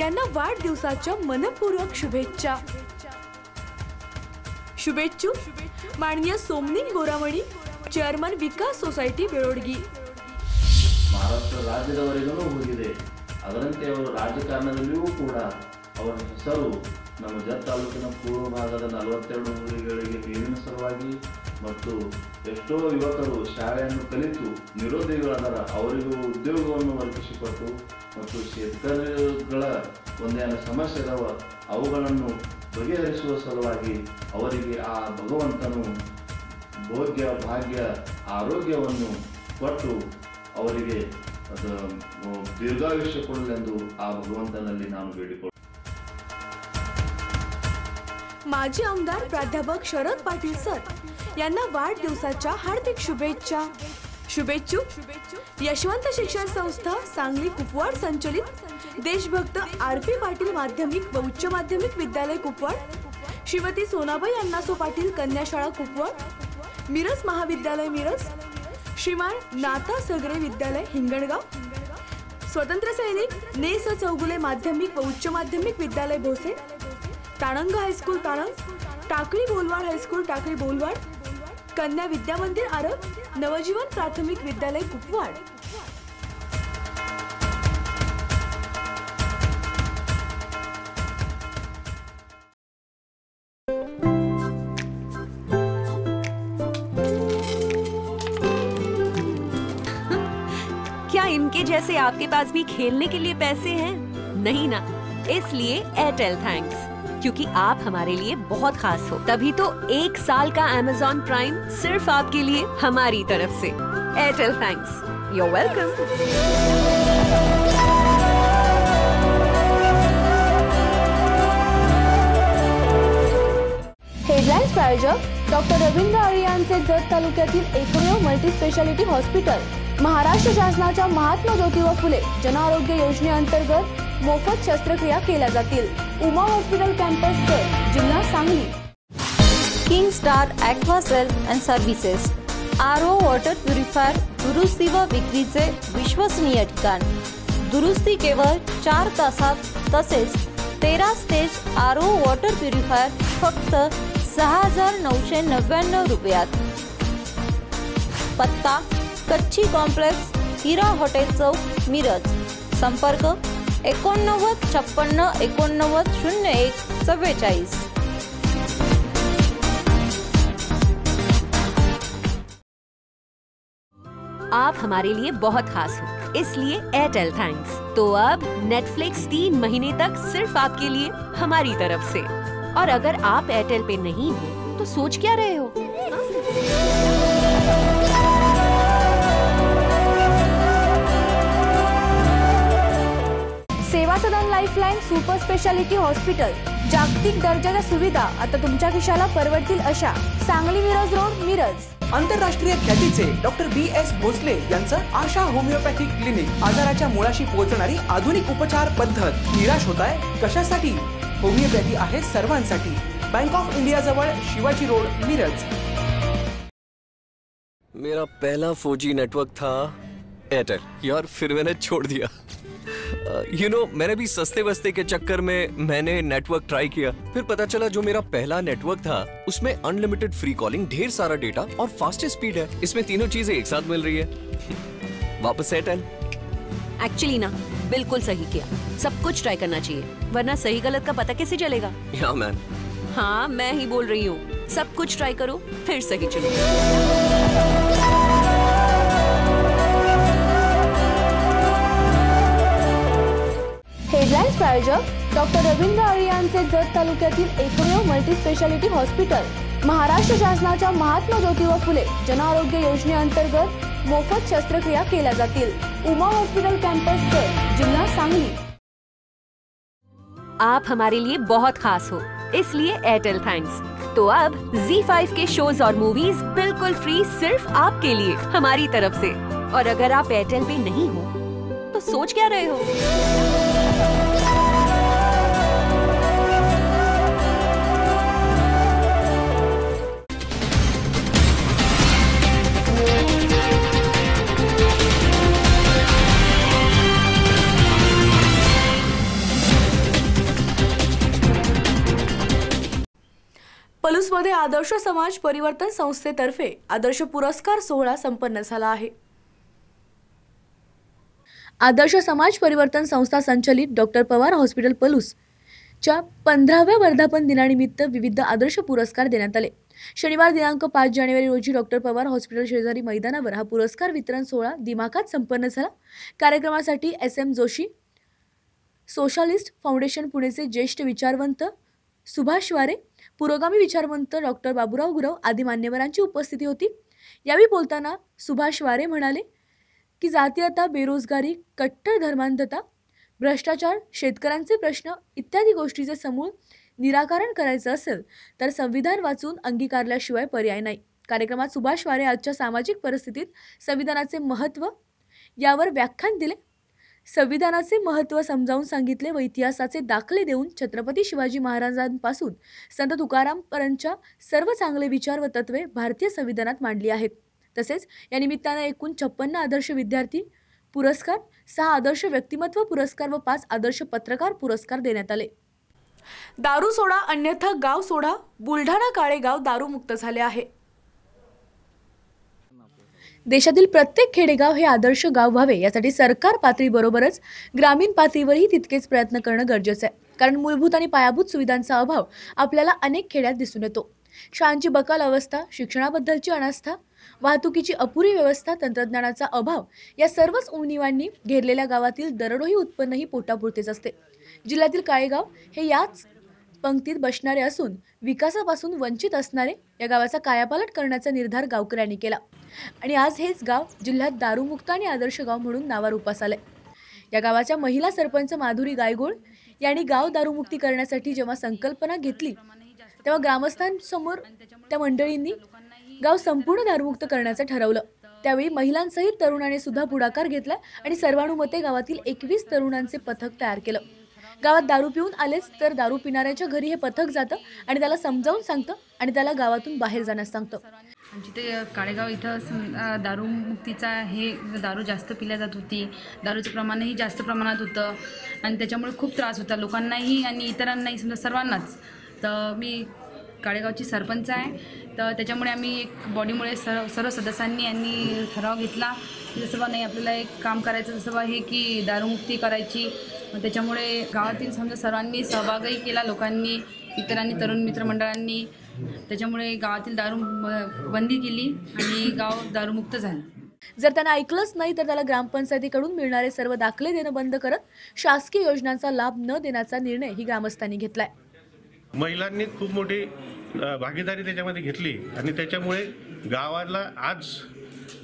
यांना वाढदिवसाच्या मनपूर्वक शुभेच्छा. शुभेच्छुक माननीय सोमनी गोरामणी, ಚೇರ್ಮನ್ ವಿಕಾಸ್ ಸೊಸೈಟಿ ಬೆಳೋಡ್ಗಿ. ಮಹಾರಾಷ್ಟ್ರ ರಾಜ್ಯದವರೆಗೂ ಹೋಗಿದೆ. ಅದರಂತೆ ಅವರು ರಾಜಕಾರಣದಲ್ಲಿಯೂ ಕೂಡ ಅವರ ಹೆಸರು ನಮ್ಮ ಜತ್ ತಾಲೂಕಿನ ಪೂರ್ವ ಭಾಗದ 42 ಊರುಗಳಿಗೆ ನೀರಿನ ಸಲುವಾಗಿ ಮತ್ತು ಎಷ್ಟೋ ಯುವಕರು ಶಾಲೆಯನ್ನು ಕಲಿತು ನಿರುದ್ಯೋಗಿಗಳಾದ ಅವರಿಗೂ ಉದ್ಯೋಗವನ್ನು ಒದಗಿಸಿಕೊಟ್ಟು ಮತ್ತು ಶೇತಕರುಗಳ ಒಂದೇನ ಸಮಸ್ಯೆ ಇದಾವ ಅವುಗಳನ್ನು ಬಗೆಹರಿಸುವ ಸಲುವಾಗಿ ಅವರಿಗೆ ಆ ಭಗವಂತನು ಭೋಗ್ಯ ಭಾಗ್ಯ ಆರೋಗ್ಯವನ್ನು ಕೊಟ್ಟು ಅವರಿಗೆ ದೀರ್ಘಾಯುಷ್ಯ ಕೊಡಲೆಂದು ಆ ಭಗವಂತನಲ್ಲಿ ನಾನು ಬೇಡಿಕೊಳ್ಳುತ್ತೇನೆ. माजी आमदार प्राध्यापक शरद पाटील सर यांना वाढदिवसाच्या हार्दिक शुभेच्छा. शुभेच्छुक यशवंत शिक्षण संस्था सांगली कुपवाड संचलित देशभक्त आर.पी. पाटील माध्यमिक व उच्च माध्यमिक विद्यालय कुपवाड, श्रीमती सोनाबाई अण्णासो पाटील कन्या शाळा कुपवाड, मिरज महाविद्यालय मिरज, श्रीमान नाता सगरे विद्यालय हिंगणगाव, स्वतंत्र सैनिक नेस चौगुले माध्यमिक व उच्च माध्यमिक विद्यालय भोसे, ताणंग हायस्कूल ताणंग, टाकळी बोलवाड हायस्कूल टाकळी बोलवाड, कन्या विद्या मंदिर आरब, नवजीवन प्राथमिक विद्यालय कुपवाड. क्या इनके जैसे आपके पास भी खेलने के लिए पैसे हैं? नहीं ना, इसलिए एयरटेल थैंक्स, क्योंकि आप हमारे लिए बहुत खास हो. तभी तो 1 साल का Amazon प्राइम सिर्फ आपके लिए हमारी तरफ से. Airtel thanks, you are welcome. Headlines प्रायोजक डॉक्टर रवींद्र आरे यांचे जत तालुक्यातील एकमेव मल्टी स्पेशालिटी हॉस्पिटल. महाराष्ट्र शासनाच्या महात्मा ज्योतिबा फुले जन आरोग्य योजनेअंतर्गत मोफत शस्त्रक्रिया केल्या जातील. उमा हॉस्पिटल कॅम्पस जत, जिल्हा Sangli. King star aqua self and services, RO water purifier दुरुस्ती व विक्रीचे विश्वसनीय ठिकाण. दुरुस्ती केवळ 4 तासात, तसेच 13 स्टेज आरओ वॉटर प्युरिफायर फक्त 6,999 रुपयात. पत्ता कच्ची कॉम्प्लेक्स, हिरा हॉटेल चौक, मिरज. संपर्क 89 56 89 01 44. आप हमारे लिए बहुत खास हो, इसलिए एयरटेल थैंक्स. तो अब नेटफ्लिक्स 3 महीने तक सिर्फ आपके लिए हमारी तरफ से. और अगर आप एयरटेल पे नहीं हो तो सोच क्या रहे हो? सेवा सदन लाईफलाईन सुपर स्पेशालिटी हॉस्पिटल. जागतिक दर्जाच्या सुविधा आता तुमच्या खिशाला परवडतील अशा. सांगली मिरज रोड, मिरज. आंतरराष्ट्रीय ख्यातीचे डॉक्टर B.S. भोसले यांचं आशा होमिओपॅथिक क्लिनिक. आजाराच्या मुळाशी पोहोचणारी आधुनिक उपचार पद्धत. निराश होताय कशासाठी? होमिओपॅथी आहे सर्वांसाठी. बँक ऑफ इंडिया जवळ शिवाजी रोड, मिरज. मेरा पहला 4G नेटवर्क था एयरटेल, यार फिर मैंने छोड़ दिया. मैंने भी सस्ते वस्ते के चक्कर में मैंने नेटवर्क ट्राई किया. फिर पता चला जो मेरा पहला नेटवर्क था उसमें अनलिमिटेड फ्री कॉलिंग, ढेर सारा डेटा और फास्टेस्ट स्पीड है. इसमें तीनों चीजें एक साथ मिल रही है. वापस एयरटेल. एक्चुअली ना, बिल्कुल सही किया. सब कुछ ट्राई करना चाहिए, वरना सही गलत का पता कैसे चलेगा? या मैन. हाँ, मैं ही बोल रही हूँ. सब कुछ ट्राई करो, फिर सही चलो. हेडलाईन्स प्रायोजक डॉक्टर रवींद्र आरे यांचे जत तालुक्यातील एकमेव मल्टी स्पेशालिटी हॉस्पिटल. महाराष्ट्र शासनाच्या महात्मा ज्योतिबा फुले जन आरोग्य योजनेअंतर्गत मोफत शस्त्रक्रिया केल्या जातील. उमा हॉस्पिटल कॅम्पस जत, जिल्हा सांगली. आप हमारे लिए बहुत खास हो, इसलिए एयरटेल थैंक्स. तो अब ZEE5 के शोज और मूवीज बिल्कुल फ्री सिर्फ आपके लिए हमारी तरफ से. और अगर आप एयरटेल पे नहीं हो तो सोच क्या रहे हो? पुसदमध्ये आदर्श समाज परिवर्तन संस्थेतर्फे आदर्श पुरस्कार सोहळा संपन्न झाला आहे. आदर्श समाज परिवर्तन संस्था संचलित डॉक्टर पवार हॉस्पिटल पलूस च्या 15व्या वर्धापन दिनानिमित्त विविध आदर्श पुरस्कार देण्यात आले. शनिवार दिनांक 5 जानेवारी रोजी डॉक्टर पवार हॉस्पिटल शेजारी मैदानावर हा पुरस्कार वितरण सोहळा दिमाखात संपन्न झाला. कार्यक्रमासाठी SM जोशी सोशलिस्ट फाउंडेशन पुणेचे ज्येष्ठ विचारवंत सुभाष वारे, पुरोगामी विचारवंत डॉक्टर बाबूराव गुरव आदी मान्यवरांची उपस्थिती होती. यावेळी बोलताना सुभाष वारे म्हणाले की जातीयता, बेरोजगारी, कट्टर धर्मांधता, भ्रष्टाचार, शेतकऱ्यांचे प्रश्न इत्यादी गोष्टीचे समूळ निराकरण करायचं असेल तर संविधान वाचून अंगीकारल्याशिवाय पर्याय नाही. कार्यक्रमात सुभाष वारे आजच्या सामाजिक परिस्थितीत संविधानाचे महत्त्व यावर व्याख्यान दिले. संविधानाचे महत्त्व समजावून सांगितले व इतिहासाचे दाखले देऊन छत्रपती शिवाजी महाराजांपासून संत तुकारामपर्यंतच्या सर्व चांगले विचार व तत्वे भारतीय संविधानात मांडली आहेत. तसेच या निमित्ताने एकूण 56 आदर्श विद्यार्थी पुरस्कार, 6 आदर्श व्यक्तिमत्व पुरस्कार व 5 आदर्श पत्रकार पुरस्कार देण्यात आले. दारू सोडा अन्यथा गाव सोडा, बुलढाणा काळेगाव दारूमुक्त झाले आहे. देशातील प्रत्येक खेडेगाव हे आदर्श गाव व्हावे यासाठी सरकार पातळीबरोबरच ग्रामीण पातळीवरही तितकेच प्रयत्न करणं गरजेचं आहे. कारण मूलभूत आणि पायाभूत सुविधांचा अभाव आपल्याला अनेक खेड्यात दिसून येतो. शाळांची बकाल अवस्था, शिक्षणाबद्दलची अनास्था, वाहतुकीची अपुरी व्यवस्था, तंत्रज्ञानाचा अभाव या सर्वच उणिवांनी घेरलेल्या गावातील दरडोई उत्पन्नही पोटापुरतेच असते. जिल्ह्यातील काळेगाव हे याच पंक्तीत बसणारे असून विकासापासून वंचित असणारे या गावाचा कायापालट करण्याचा निर्धार गावकऱ्यांनी केला आणि आज हेच गाव जिल्ह्यात दारूमुक्त आणि आदर्श गाव म्हणून नावारूपास आले. या गावाच्या महिला सरपंच माधुरी गायगोळ यांनी गाव दारूमुक्ती करण्यासाठी जेव्हा संकल्पना घेतली तेव्हा ग्रामस्थांसमोर त्या मंडळींनी गाव संपूर्ण दारूमुक्त करण्याचं ठरवलं. त्यावेळी महिलांसहित तरुणाने सुद्धा पुढाकार घेतला आणि सर्वानुमते गावातील 21 तरुणांचे पथक तयार केलं. गावात दारू पिऊन आलेच तर दारू पिणाऱ्याच्या घरी हे पथक जातं आणि त्याला समजावून सांगतं आणि त्याला गावातून बाहेर जाण्यास सांगतं. आमची ते काळेगाव इथं दारूमुक्तीचा हे दारू जास्त पिल्या जात होती, दारूचं प्रमाणही जास्त प्रमाणात होतं आणि त्याच्यामुळे खूप त्रास होता लोकांनाही आणि इतरांनाही, समजा सर्वांनाच. तर मी काळेगावची सरपंच आहे, तर त्याच्यामुळे आम्ही एक बॉडीमुळे सर्व सदस्यांनी यांनी ठराव घेतला की जसं बा नाही आपल्याला एक काम करायचं, जसं बा हे की दारूमुक्ती करायची. त्याच्यामुळे गावातील समजा सर्वांनी सहभागही केला, लोकांनी, इतरांनी, तरुण मित्रमंडळांनी. त्याच्यामुळे गावातील दारू बंदी केली आणि गाव दारूमुक्त झालं. जर त्यांना ऐकलंच नाही तर त्याला ग्रामपंचायतीकडून मिळणारे सर्व दाखले देणं बंद करत शासकीय योजनांचा लाभ न देण्याचा निर्णय ही ग्रामस्थांनी घेतलाय. महिलांनी खूप मोठी भागीदारी त्याच्यामध्ये घेतली आणि त्याच्यामुळे गावाला आज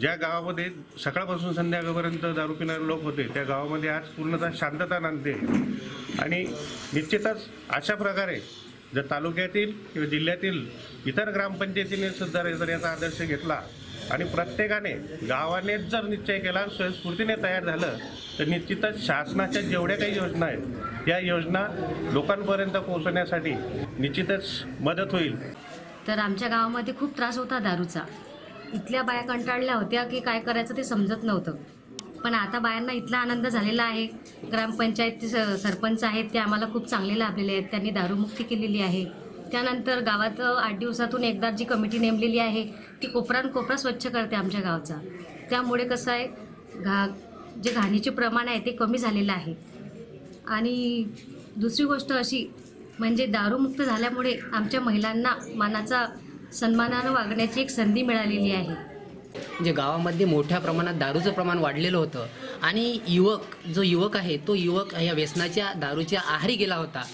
ज्या गावामध्ये सकाळपासून संध्याकाळपर्यंत दारू पिणारे लोक होते त्या गावामध्ये आज पूर्णतः शांतता नांदते. आणि निश्चितच अशा प्रकारे जर तालुक्यातील किंवा जिल्ह्यातील इतर ग्रामपंचायतीने सुद्धा जर याचा आदर्श घेतला आणि प्रत्येकाने गावाने जर निश्चय केला, स्वयंस्फूर्तीने तयार झालं तर निश्चितच शासनाच्या जेवढ्या काही योजना आहेत या योजना लोकांपर्यंत पोहोचवण्यासाठी निश्चितच मदत होईल. तर आमच्या गावामध्ये खूप त्रास होता दारूचा. इथल्या बाया कंटाळल्या होत्या की काय करायचं ते समजत नव्हतं. पण आता बायांना इथला आनंद झालेला आहे. ग्रामपंचायत सरपंच आहेत ते आम्हाला खूप चांगले लाभलेले आहेत, त्यांनी दारूमुक्ती केलेली आहे. त्यानंतर गावात 8 दिवसातून एकदा जी कमिटी नेमलेली आहे ती कोपरा स्वच्छ करते आमच्या गावचा. त्यामुळे कसं आहे जे घाणीचे प्रमाण आहे ते कमी झालेलं आहे. आणि दुसरी गोष्ट अशी म्हणजे दारूमुक्त झाल्यामुळे आमच्या महिलांना मानाचा सन्मानानं वागण्याची एक संधी मिळालेली आहे. म्हणजे गावामध्ये मोठ्या प्रमाणात दारूचं प्रमाण वाढलेलं होतं आणि जो युवक आहे तो युवक या व्यसनाच्या दारूच्या आहारी गेला होता.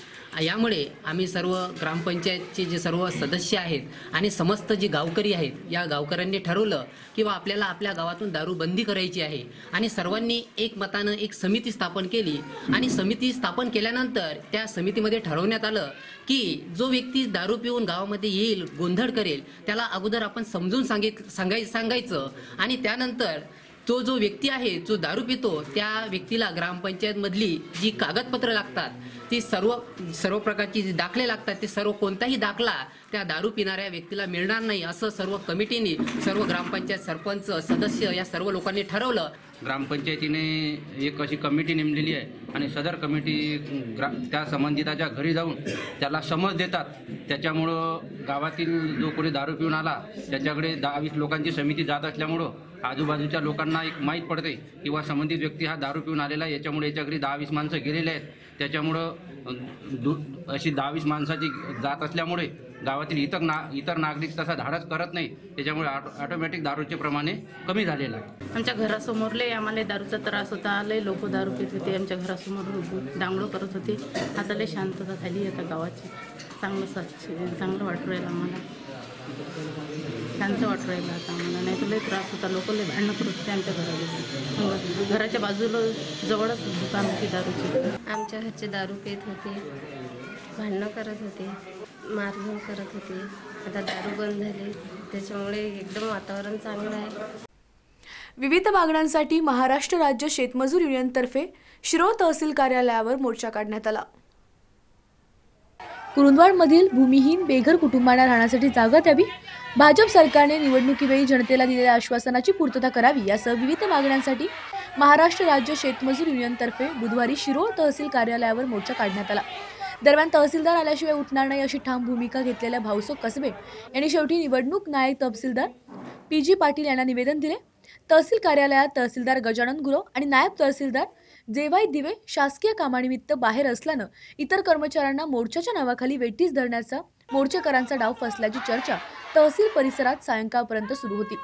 यामुळे आम्ही सर्व ग्रामपंचायतचे जे सर्व सदस्य आहेत आणि समस्त जे गावकरी आहेत या गावकऱ्यांनी ठरवलं की आपल्याला आपल्या गावातून दारू बंदी करायची आहे आणि सर्वांनी एकमतानं एक समिती स्थापन केली. आणि समिती स्थापन केल्यानंतर त्या समितीमध्ये ठरवण्यात आलं की जो व्यक्ती दारू पिऊन गावामध्ये येईल, गोंधळ करेल, त्याला अगोदर आपण समजून सांगायचं आणि त्यानंतर तो जो व्यक्ती आहे जो दारू पितो त्या व्यक्तीला ग्रामपंचायतमधली जी कागदपत्र लागतात ती सर्व प्रकारची जी दाखले लागतात ते सर्व कोणताही दाखला त्या दारू पिणाऱ्या व्यक्तीला मिळणार नाही असं सर्व कमिटीने, सर्व ग्रामपंचायत सरपंच सदस्य या सर्व लोकांनी ठरवलं. ग्रामपंचायतीने एक अशी कमिटी नेमलेली आहे आणि सदर कमिटी त्या संबंधिताच्या घरी जाऊन त्याला समज देतात. त्याच्यामुळं गावातील जो कोणी दारू पिऊन आला त्याच्याकडे 10-20 लोकांची समिती जात असल्यामुळं आजूबाजूच्या लोकांना एक माहीत पडते किंवा संबंधित व्यक्ती हा दारू पिऊन आलेला आहे. याच्यामुळे याच्या घरी 10-20 माणसं गेलेले आहेत. त्याच्यामुळं अशी 10-20 माणसाची जात असल्यामुळे गावातील इतर नागरिक तसा धाडस करत नाही. त्याच्यामुळे ऑटोमॅटिक दारूचे प्रमाणे कमी झालेलं आहे. आमच्या घरासमोरले आम्हाला दारूचा त्रास होता. लय लोक दारू पित होते. आमच्या घरासमोर डांगडो करत होते. आता लय शांतता झाली आता गावाची. चांगलं वाटू राहिलं आम्हाला. शांत वाटू राहिलं आता आम्हाला. नाही तर लय त्रास होता. लोक लय भांडणं करत होते आमच्या घराच्या बाजूला जवळच दुकान होती दारूची. आमच्या घरचे दारू पित होते, भांडणं करत होते, मारझोड करत होते. आता दारू बंद झाली त्याच्यामुळे एकदम वातावरण चांगलं आहे. विविध मागण्यांसाठी महाराष्ट्र राज्य शेतमजूर युनियनतर्फे शिरोळ तहसील कार्यालयावर मोर्चा काढण्यात आला. कुरुंदवाडमधील भूमिहीन बेघर कुटुंबांना राहण्यासाठी जागा द्यावी, भाजप सरकारने निवडणुकीवेळी जनतेला दिलेल्या आश्वासनाची पूर्तता करावी यासह विविध मागण्यांसाठी महाराष्ट्र राज्य शेतमजूर युनियनतर्फे बुधवारी शिरोळ तहसील कार्यालयावर मोर्चा काढण्यात आला. दरम्यान तहसीलदार आल्याशिवाय उठणार नाही अशी ठाम भूमिका घेतलेल्या भाऊसो कसबे यांनी शेवटी निवडणूक नायक तहसीलदार PG पाटील यांना निवेदन दिले. तहसील कार्यालयात तहसीलदार गजानन गुरव आणि नायब तहसीलदार जेवाई दिवे शासकीय कामानिमित्त बाहेर असल्यानं इतर कर्मचाऱ्यांना मोर्चाच्या नावाखाली वेठीस धरण्याचा मोर्चेकरांचा डाव फसल्याची चर्चा तहसील परिसरात सायंकाळपर्यंत सुरू होती.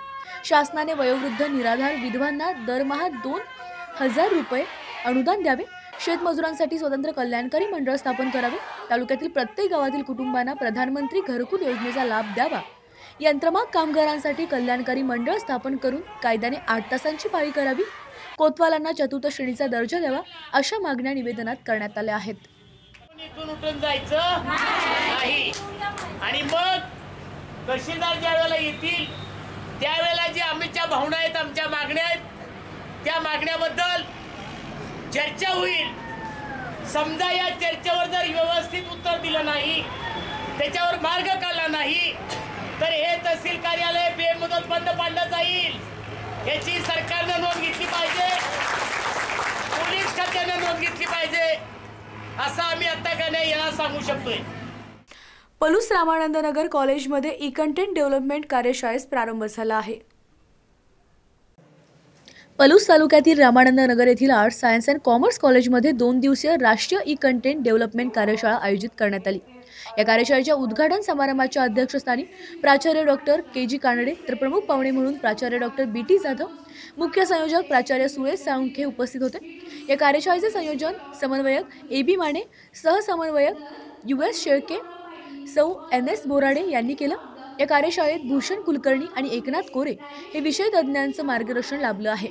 शासनाने वयोवृद्ध निराधार विधवांना दरमहा 2,000 रुपये अनुदान द्यावे, शेतमजुरांसाठी स्वतंत्र कल्याणकारी मंडळ स्थापन करावे, तालुक्यातील प्रत्येक गावातील कुटुंबांना प्रधानमंत्री घरकुल योजनेचा लाभ द्यावा, यंत्रमाग कामगारांसाठी कल्याणकारी मंडळ स्थापन करून कायद्याने 8 तासांची पाळी करावी, कोतवालांना चतुर्थ श्रेणीचा दर्जा द्यावा अशा मागण्या निवेदनात करण्यात आल्या आहेत. उठून जायचं नाही आणि मग तहसीलदार ज्या वेळेला येतील त्यावेळेला जी आमच्या भावना आहेत, आमच्या मागण्या आहेत, त्या मागण्याबद्दल चर्चा होईल. समजा या चर्चेवर जर व्यवस्थित उत्तर दिलं नाही, त्याच्यावर मार्ग काढला नाही तर हे तहसील कार्यालय बेमुदत बंद पाडलं जाईल. याची सरकारनं नोंद घेतली पाहिजे, पोलीस खात्यानं नोंद घेतली पाहिजे असं आम्ही आता का नाही यांना सांगू शकतोय. पलूस रामानंदनगर कॉलेजमध्ये ई कंटेंट डेव्हलपमेंट कार्यशाळेस प्रारंभ झाला आहे. पलूस तालुक्यातील रामानंदनगर येथील आर्ट्स, सायन्स अँड कॉमर्स कॉलेजमध्ये 2 दिवसीय राष्ट्रीय ई कंटेंट डेव्हलपमेंट कार्यशाळा आयोजित करण्यात आली. या कार्यशाळेच्या उद्घाटन समारंभाच्या अध्यक्षस्थानी प्राचार्य डॉक्टर KG कानडे तर प्रमुख पाहुणे म्हणून प्राचार्य डॉक्टर BT जाधव, मुख्य संयोजक प्राचार्य सुरेश साळुंखे उपस्थित होते. या कार्यशाळेचे संयोजन समन्वयक AB माने, सहसमन्वयक US शेळके, सौ NS बोराडे यांनी केलं. या कार्यशाळेत भूषण कुलकर्णी आणि एकनाथ कोरे हे विषय तज्ज्ञांचं मार्गदर्शन लाभलं आहे.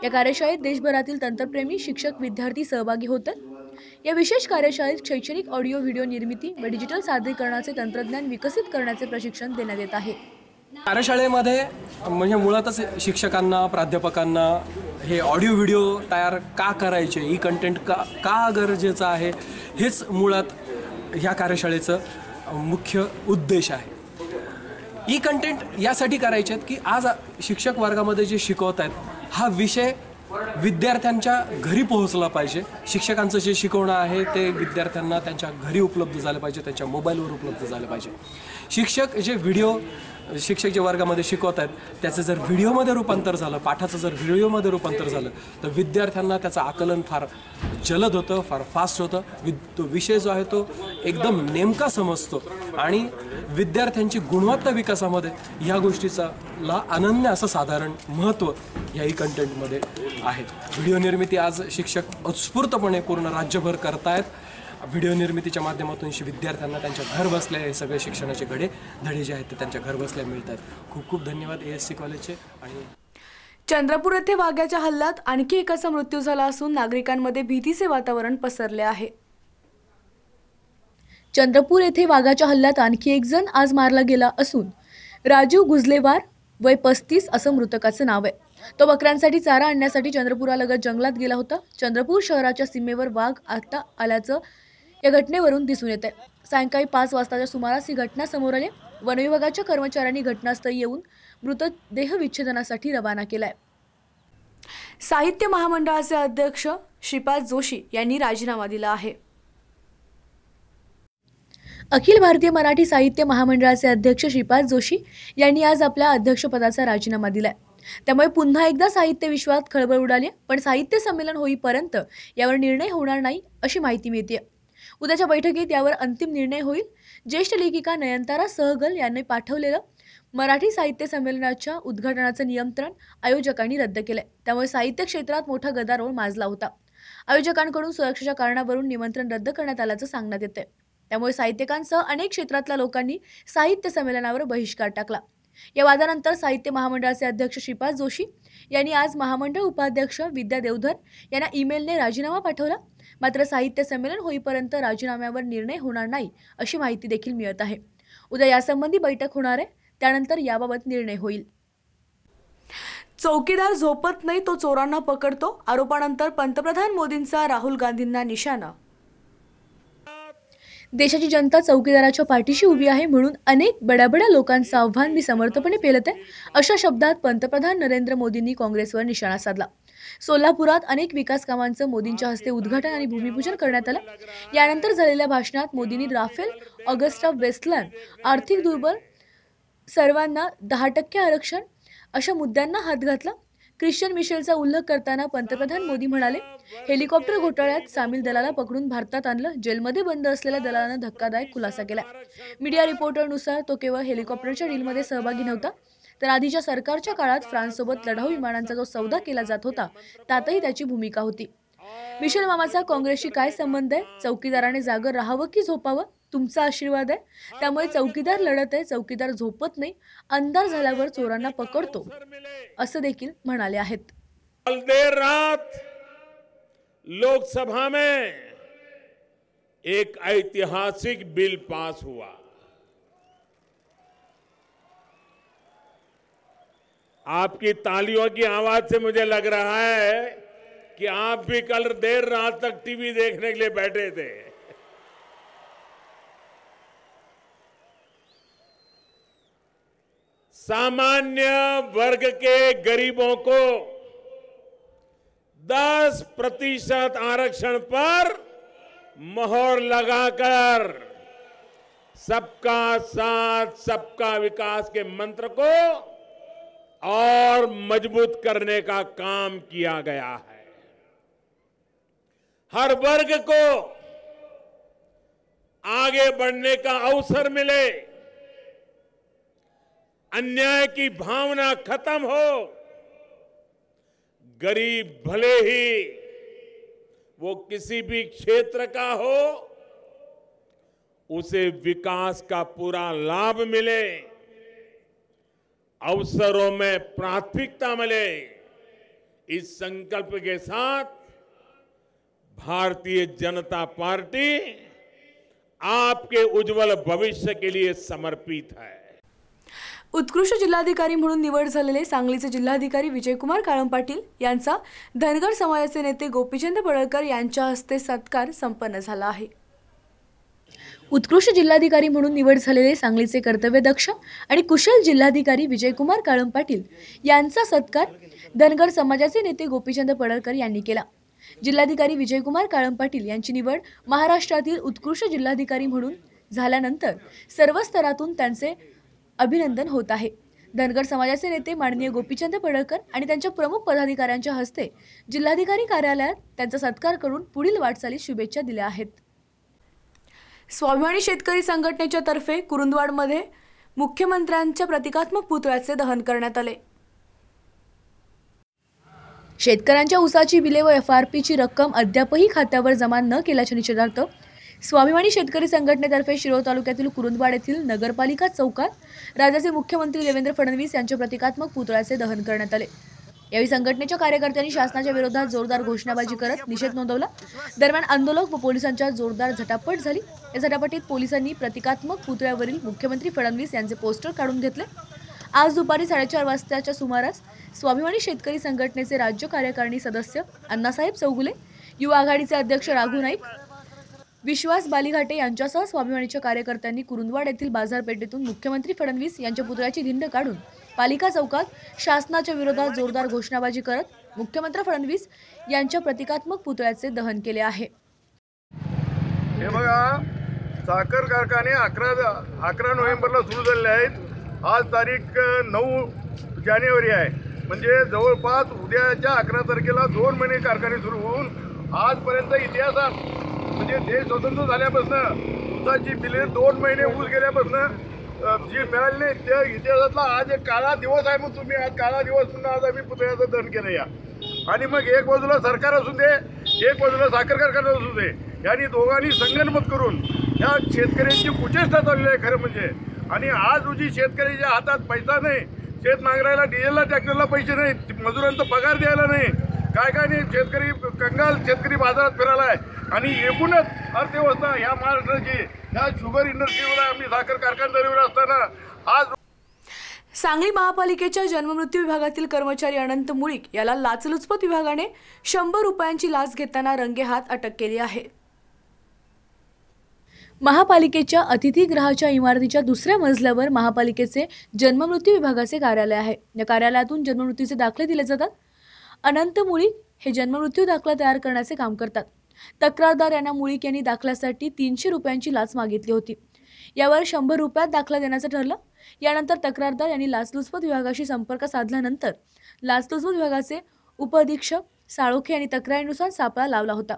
या कार्यशाळेत देशभरातील तंत्रप्रेमी शिक्षक विद्यार्थी सहभागी होतात. या विशेष कार्यशाळेत शैक्षणिक ऑडिओ व्हिडिओ निर्मिती व डिजिटल सादरीकरणाचे तंत्रज्ञान विकसित करण्याचे प्रशिक्षण देण्यात येत आहे. कार्यशाळेमध्ये म्हणजे मुळातच शिक्षकांना, प्राध्यापकांना हे ऑडिओ व्हिडिओ तयार का करायचे, ई कंटेंट का गरजेचं आहे, हेच मुळात ह्या कार्यशाळेचं मुख्य उद्देश आहे. ई कंटेंट यासाठी करायचे आहेत की आज शिक्षक वर्गामध्ये जे शिकवत आहेत हा विषय विद्यार्थ्यांच्या घरी पोहोचला पाहिजे. शिक्षकांचं जे शिकवणं आहे ते विद्यार्थ्यांना त्यांच्या घरी उपलब्ध झालं पाहिजे, त्यांच्या मोबाईलवर उपलब्ध झालं पाहिजे. शिक्षक जे वर्गामध्ये शिकवत आहेत त्याचं जर व्हिडिओमध्ये रूपांतर झालं, पाठाचं जर व्हिडिओमध्ये रूपांतर झालं तर विद्यार्थ्यांना त्याचं आकलन फार जलद होतं, फार फास्ट होतं. तो विषय जो आहे तो एकदम नेमका समजतो आणि विद्यार्थ्यांची गुणवत्ता विकासामध्ये ह्या गोष्टीचा अनन्य असं साधारण महत्त्व ह्या ई कंटेंटमध्ये आहे. व्हिडिओ निर्मिती आज शिक्षक उत्स्फूर्तपणे पूर्ण राज्यभर करतायत. व्हिडिओ निर्मितीच्या माध्यमातून विद्यार्थ्यांना त्यांच्या घर बसल्या हे सगळे शिक्षणाचे धडे जे आहेत ते त्यांच्या घर बसल्या मिळतात. खूप खूप धन्यवाद ASC कॉलेजचे. आणि चंद्रपूर येथे वाघाच्या हल्ल्यात आणखी एकाचा मृत्यू झाला असून नागरिकांमध्ये भीतीचे वातावरण पसरले आहे. चंद्रपूर येथे वाघाच्या हल्ल्यात आणखी एक जण आज मारला गेला असून राजू गुजलेवार वय 35 असं मृतकाचं नाव आहे. तो बकऱ्यांसाठी चारा आणण्यासाठी चंद्रपुरालगत जंगलात गेला होता. चंद्रपूर शहराच्या सीमेवर वाघ आता आल्याचं या घटनेवरून दिसून येते. सायंकाळी 5 वाजताच्या सुमारास ही घटना समोर आली. वनविभागाच्या कर्मचाऱ्यांनी घटनास्थळी येऊन मृतदेह विच्छेदनासाठी रवाना केलाय. साहित्य महामंडळाचे अध्यक्ष श्रीपाद जोशी यांनी राजीनामा दिला आहे. अखिल भारतीय मराठी साहित्य महामंडळाचे अध्यक्ष श्रीपाद जोशी यांनी आज आपल्या अध्यक्षपदाचा राजीनामा दिलाय. त्यामुळे पुन्हा एकदा साहित्य विश्वात खळबळ उडाली. पण साहित्य संमेलन होईपर्यंत यावर निर्णय होणार नाही अशी माहिती मिळते. उद्याच्या बैठकीत यावर अंतिम निर्णय होईल. ज्येष्ठ लेखिका नयनतारा सहगल यांनी पाठवलेलं मराठी साहित्य संमेलनाच्या उद्घाटनाचं निमंत्रण आयोजकांनी रद्द केलंय. त्यामुळे साहित्य क्षेत्रात मोठा गदारोळ माजला होता. आयोजकांकडून सुरक्षेच्या कारणावरून निमंत्रण रद्द करण्यात आल्याचं सांगण्यात येते. त्यामुळे साहित्यिकांसह अनेक क्षेत्रातल्या लोकांनी साहित्य संमेलनावर बहिष्कार टाकला. या वादानंतर साहित्य महामंडळाचे अध्यक्ष श्रीपाद जोशी यांनी आज महामंडळ उपाध्यक्ष विद्या देवधर यांना ईमेलने राजीनामा पाठवला. मात्र साहित्य संमेलन होईपर्यंत राजीनाम्यावर निर्णय होणार नाही अशी माहिती देखील मिळत आहे. उद्या यासंबंधी बैठक होणार आहे. त्यानंतर याबाबत निर्णय होईल. चौकीदार झोपत नाही तो चोरांना पकडतो आरोपानंतर पंतप्रधान मोदींचा राहुल गांधींना निशाणा. देशाची जनता चौकीदाराच्या पाठीशी उभी आहे म्हणून अनेक बड्या लोकांचं आव्हान मी समर्थपणे पेलत आहे अशा शब्दात पंतप्रधान नरेंद्र मोदींनी काँग्रेसवर निशाणा साधला. सोलापुरात अनेक विकास कामांचं मोदींच्या हस्ते उद्घाटन आणि भूमिपूजन करण्यात आलं. यानंतर झालेल्या भाषणात मोदींनी राफेल, ऑगस्टा वेस्टलँड, आर्थिक दुर्बल, सर्वांना 10% आरक्षण अशा मुद्द्यांना हात घातला. ख्रिश्चन मिशेलचा उल्लेख करताना पंतप्रधान मोदी म्हणाले, हेलिकॉप्टर घोटाळ्यात सामील दलाला पकडून भारतात आणलं. जेलमध्ये बंद असलेल्या दलालानं धक्कादायक खुलासा केला. मीडिया रिपोर्टरनुसार तो केवळ हेलिकॉप्टरच्या डीलमध्ये सहभागी नव्हता, तर आधीच्या सरकारच्या काळात फ्रान्ससोबत लढाऊ विमानांचा जो सौदा केला जात होता त्यातही त्याची भूमिका होती. मिशेल मामाचा काँग्रेसशी काय संबंध आहे? चौकीदाराने जागर राहावं की झोपावं? तुमचा आशीर्वाद आहे. त्यामुळे चौकीदार लढत आहे, चौकीदार झोपत नाही, अंधार झाल्यावर चोरांना पकडतो असं देखील म्हणाले आहेत. कल देर रात लोकसभा में एक ऐतिहासिक बिल पास हुआ. आपकी तालियों की आवाज से मुझे लग रहा है कि आप भी कल देर रात तक टीवी देखने के लिए बैठे थे. सामान्य वर्ग के गरीबों को 10% आरक्षण पर मोहर लगाकर सबका साथ सबका विकास के मंत्र को और मजबूत करने का काम किया गया है. हर वर्ग को आगे बढ़ने का अवसर मिले, अन्याय की भावना खत्म हो. गरीब भले ही वो किसी भी क्षेत्र का हो, उसे विकास का पूरा लाभ मिले, अवसरों में प्राथमिकता मिले. इस संकल्प के साथ भारतीय जनता पार्टी आपके उज्जवल भविष्य के लिए समर्पित है. उत्कृष्ट जिल्हाधिकारी म्हणून निवड झालेले सांगलीचे जिल्हाधिकारी विजयकुमार काळम पाटील यांचा धनगर समाजाचे नेते गोपीचंद पडळकर यांच्या हस्ते सत्कार संपन्न झाला आहे. उत्कृष्ट जिल्हाधिकारी म्हणून निवड झालेले सांगलीचे कर्तव्यदक्ष आणि कुशल जिल्हाधिकारी विजयकुमार काळम पाटील यांचा सत्कार धनगर समाजाचे नेते गोपीचंद पडळकर यांनी केला. जिल्हाधिकारी विजयकुमार काळम पाटील यांची निवड महाराष्ट्रातील उत्कृष्ट जिल्हाधिकारी म्हणून झाल्यानंतर सर्व स्तरातून त्यांचे अभिनंदन होत आहे. धनगर समाजाचे नेते माननीय गोपीचंद पडळकर आणि त्यांच्या प्रमुख पदाधिकाऱ्यांच्या हस्ते जिल्हाधिकारी कार्यालयात त्यांचा सत्कार करून पुढील वाटचालीस शुभेच्छा दिल्या आहेत. स्वाभिमानी शेतकरी संघटनेच्या तर्फे कुरुंदवाडमध्ये मुख्यमंत्र्यांच्या प्रतिकात्मक पुतळ्याचे दहन करण्यात आले. शेतकऱ्यांच्या ऊसाची बिले व FRPची रक्कम अद्यापही खात्यावर जमा न केल्याच्या निषेधार्थ स्वाभिमानी शेतकरी संघटनेतर्फे शिरोळ तालुक्यातील कुरुंदवाड येथील नगरपालिका चौकात राज्याचे मुख्यमंत्री देवेंद्र फडणवीस यांच्या प्रतिकात्मक पुतळ्याचे दहन करण्यात आले. यावेळी संघटनेच्या कार्यकर्त्यांनी शासनाच्या विरोधात जोरदार घोषणाबाजी करत निषेध नोंदवला. दरम्यान आंदोलक व पोलिसांच्या जोरदार झटापट झाली. या झटापटीत पोलिसांनी प्रतिकात्मक पुतळ्यावरील मुख्यमंत्री फडणवीस यांचे पोस्टर काढून घेतले. आज दुपारी 4:30 वाजताच्या सुमारास स्वाभिमानी शेतकरी संघटनेचे राज्य कार्यकारिणी सदस्य अण्णासाहेब चौगुले, युवा आघाडीचे अध्यक्ष राघू नाईक, विश्वास बालिघाटे यांच्यासह स्वाभिमानीच्या कार्यकर्त्यांनी कुरुंदवाड येथील बाजारपेठेतून मुख्यमंत्री फडणवीस यांच्या पुतळ्याची धिंड काढून पालिका चौकात शासनाच्या विरोधात जोरदार घोषणाबाजी करत मुख्यमंत्री फडणवीस यांच्या प्रतिकात्मक पुतळ्याचे दहन केले आहे. हे बघा, साखर कारखाने 11 नोव्हेंबरला सुरू झालेले आहेत. आज तारीख 9 जानेवारी आहे, म्हणजे जवळपास उद्याच्या 11 तारखेला 2 महिने कारखाने सुरू होऊन आजपर्यंत इतिहासात, म्हणजे देश स्वतंत्र झाल्यापासून ऊसाची बिले 2 महिने ऊस गेल्यापासून जी मिळाली नाही, त्या इतिहासातला आज एक काळा दिवस आहे. मग तुम्ही आज काळा दिवस म्हणून आज आम्ही पुतळ्याचं दहन केलं या. आणि मग एक बाजूला सरकार असू दे, एक बाजूला साखर कारखाना असू दे, यांनी दोघांनी संगनमत करून या शेतकऱ्यांची कुचेष्टा चालली आहे खरं म्हणजे. आणि आज रोजी शेतकऱ्याच्या हातात पैसा नाही, शेत नांगरायला डिझेलला ट्रॅक्टरला पैसे नाही, मजुरांचा पगार द्यायला नाही, काय नाही. शेतकरी कंगाल शेतकरी बाजारात फिरायला आहे. आणि एकूणच अर्थव्यवस्था ह्या महाराष्ट्राची ह्या शुगर इंडस्ट्रीवर आम्ही साखर कारखानदारीवर असताना आज सांगली महापालिकेच्या जन्ममृत्यू विभागातील कर्मचारी अनंत मुळीक याला लाचलुचपत विभागाने 100 रुपयांची लाच घेताना रंगेहात अटक केली आहे. महापालिकेच्या अतिथीगृहाच्या इमारतीच्या दुसऱ्या मजल्यावर महापालिकेचे जन्ममृत्यू विभागाचे कार्यालय आहे. या कार्यालयातून जन्ममृत्यूचे दाखले दिले जातात. अनंत मुळीक हे जन्ममृत्यू दाखला तयार करण्याचे काम करतात. तक्रारदार यांना मुळीक यांनी दाखल्यासाठी 300 रुपयांची लाच मागितली होती. यावर 100 रुपयात दाखला देण्याचं ठरलं. यानंतर तक्रारदार यांनी लाचलुचपत विभागाशी संपर्क साधल्यानंतर लाचलुचपत विभागाचे उपअधीक्षक साळोखे यांनी तक्रारीनुसार सापळा लावला होता.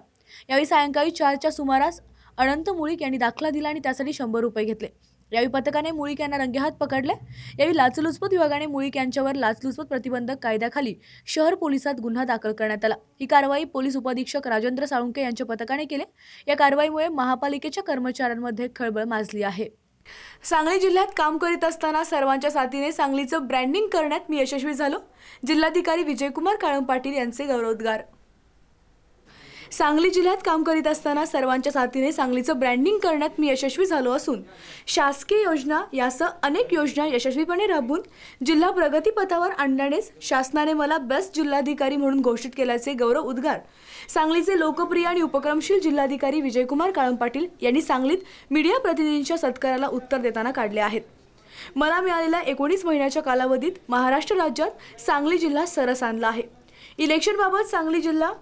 यावेळी सायंकाळी 4च्या सुमारास अनंत मुळीक यांनी दाखला दिला आणि त्यासाठी 100 रुपये घेतले. यावेळी पथकाने मुळीक यांना रंगेहात पकडले. यावेळी लाचलुचपत विभागाने मुळीक यांच्यावर लाचलुचपत प्रतिबंधक कायद्याखाली शहर पोलिसात गुन्हा दाखल करण्यात आला. ही कारवाई पोलीस उपअधीक्षक राजेंद्र साळुंके यांच्या पथकाने केली. या कारवाईमुळे महापालिकेच्या कर्मचाऱ्यांमध्ये खळबळ माजली आहे. सांगली जिल्ह्यात काम करीत असताना सर्वांच्या साथीने सांगलीचं ब्रँडिंग करण्यात मी यशस्वी झालो. जिल्हाधिकारी विजयकुमार काळम पाटील यांचे गौरवोद्गार. सांगली जिल्ह्यात काम करीत असताना सर्वांच्या साथीने सांगलीचं ब्रँडिंग करण्यात मी यशस्वी झालो असून शासकीय योजना यासह अनेक योजना यशस्वीपणे राबवून जिल्हा प्रगतीपथावर आणण्यानेच शासनाने मला बेस्ट जिल्हाधिकारी म्हणून घोषित केल्याचे गौरव उद्गार सांगलीचे लोकप्रिय आणि उपक्रमशील जिल्हाधिकारी विजयकुमार काळम पाटील यांनी सांगलीत मीडिया प्रतिनिधींच्या सत्काराला उत्तर देताना काढले आहेत. मला मिळालेल्या 19 महिन्याच्या कालावधीत महाराष्ट्र राज्यात सांगली जिल्हा सरस आणला आहे. इलेक्शनबाबत सांगली जिल्हा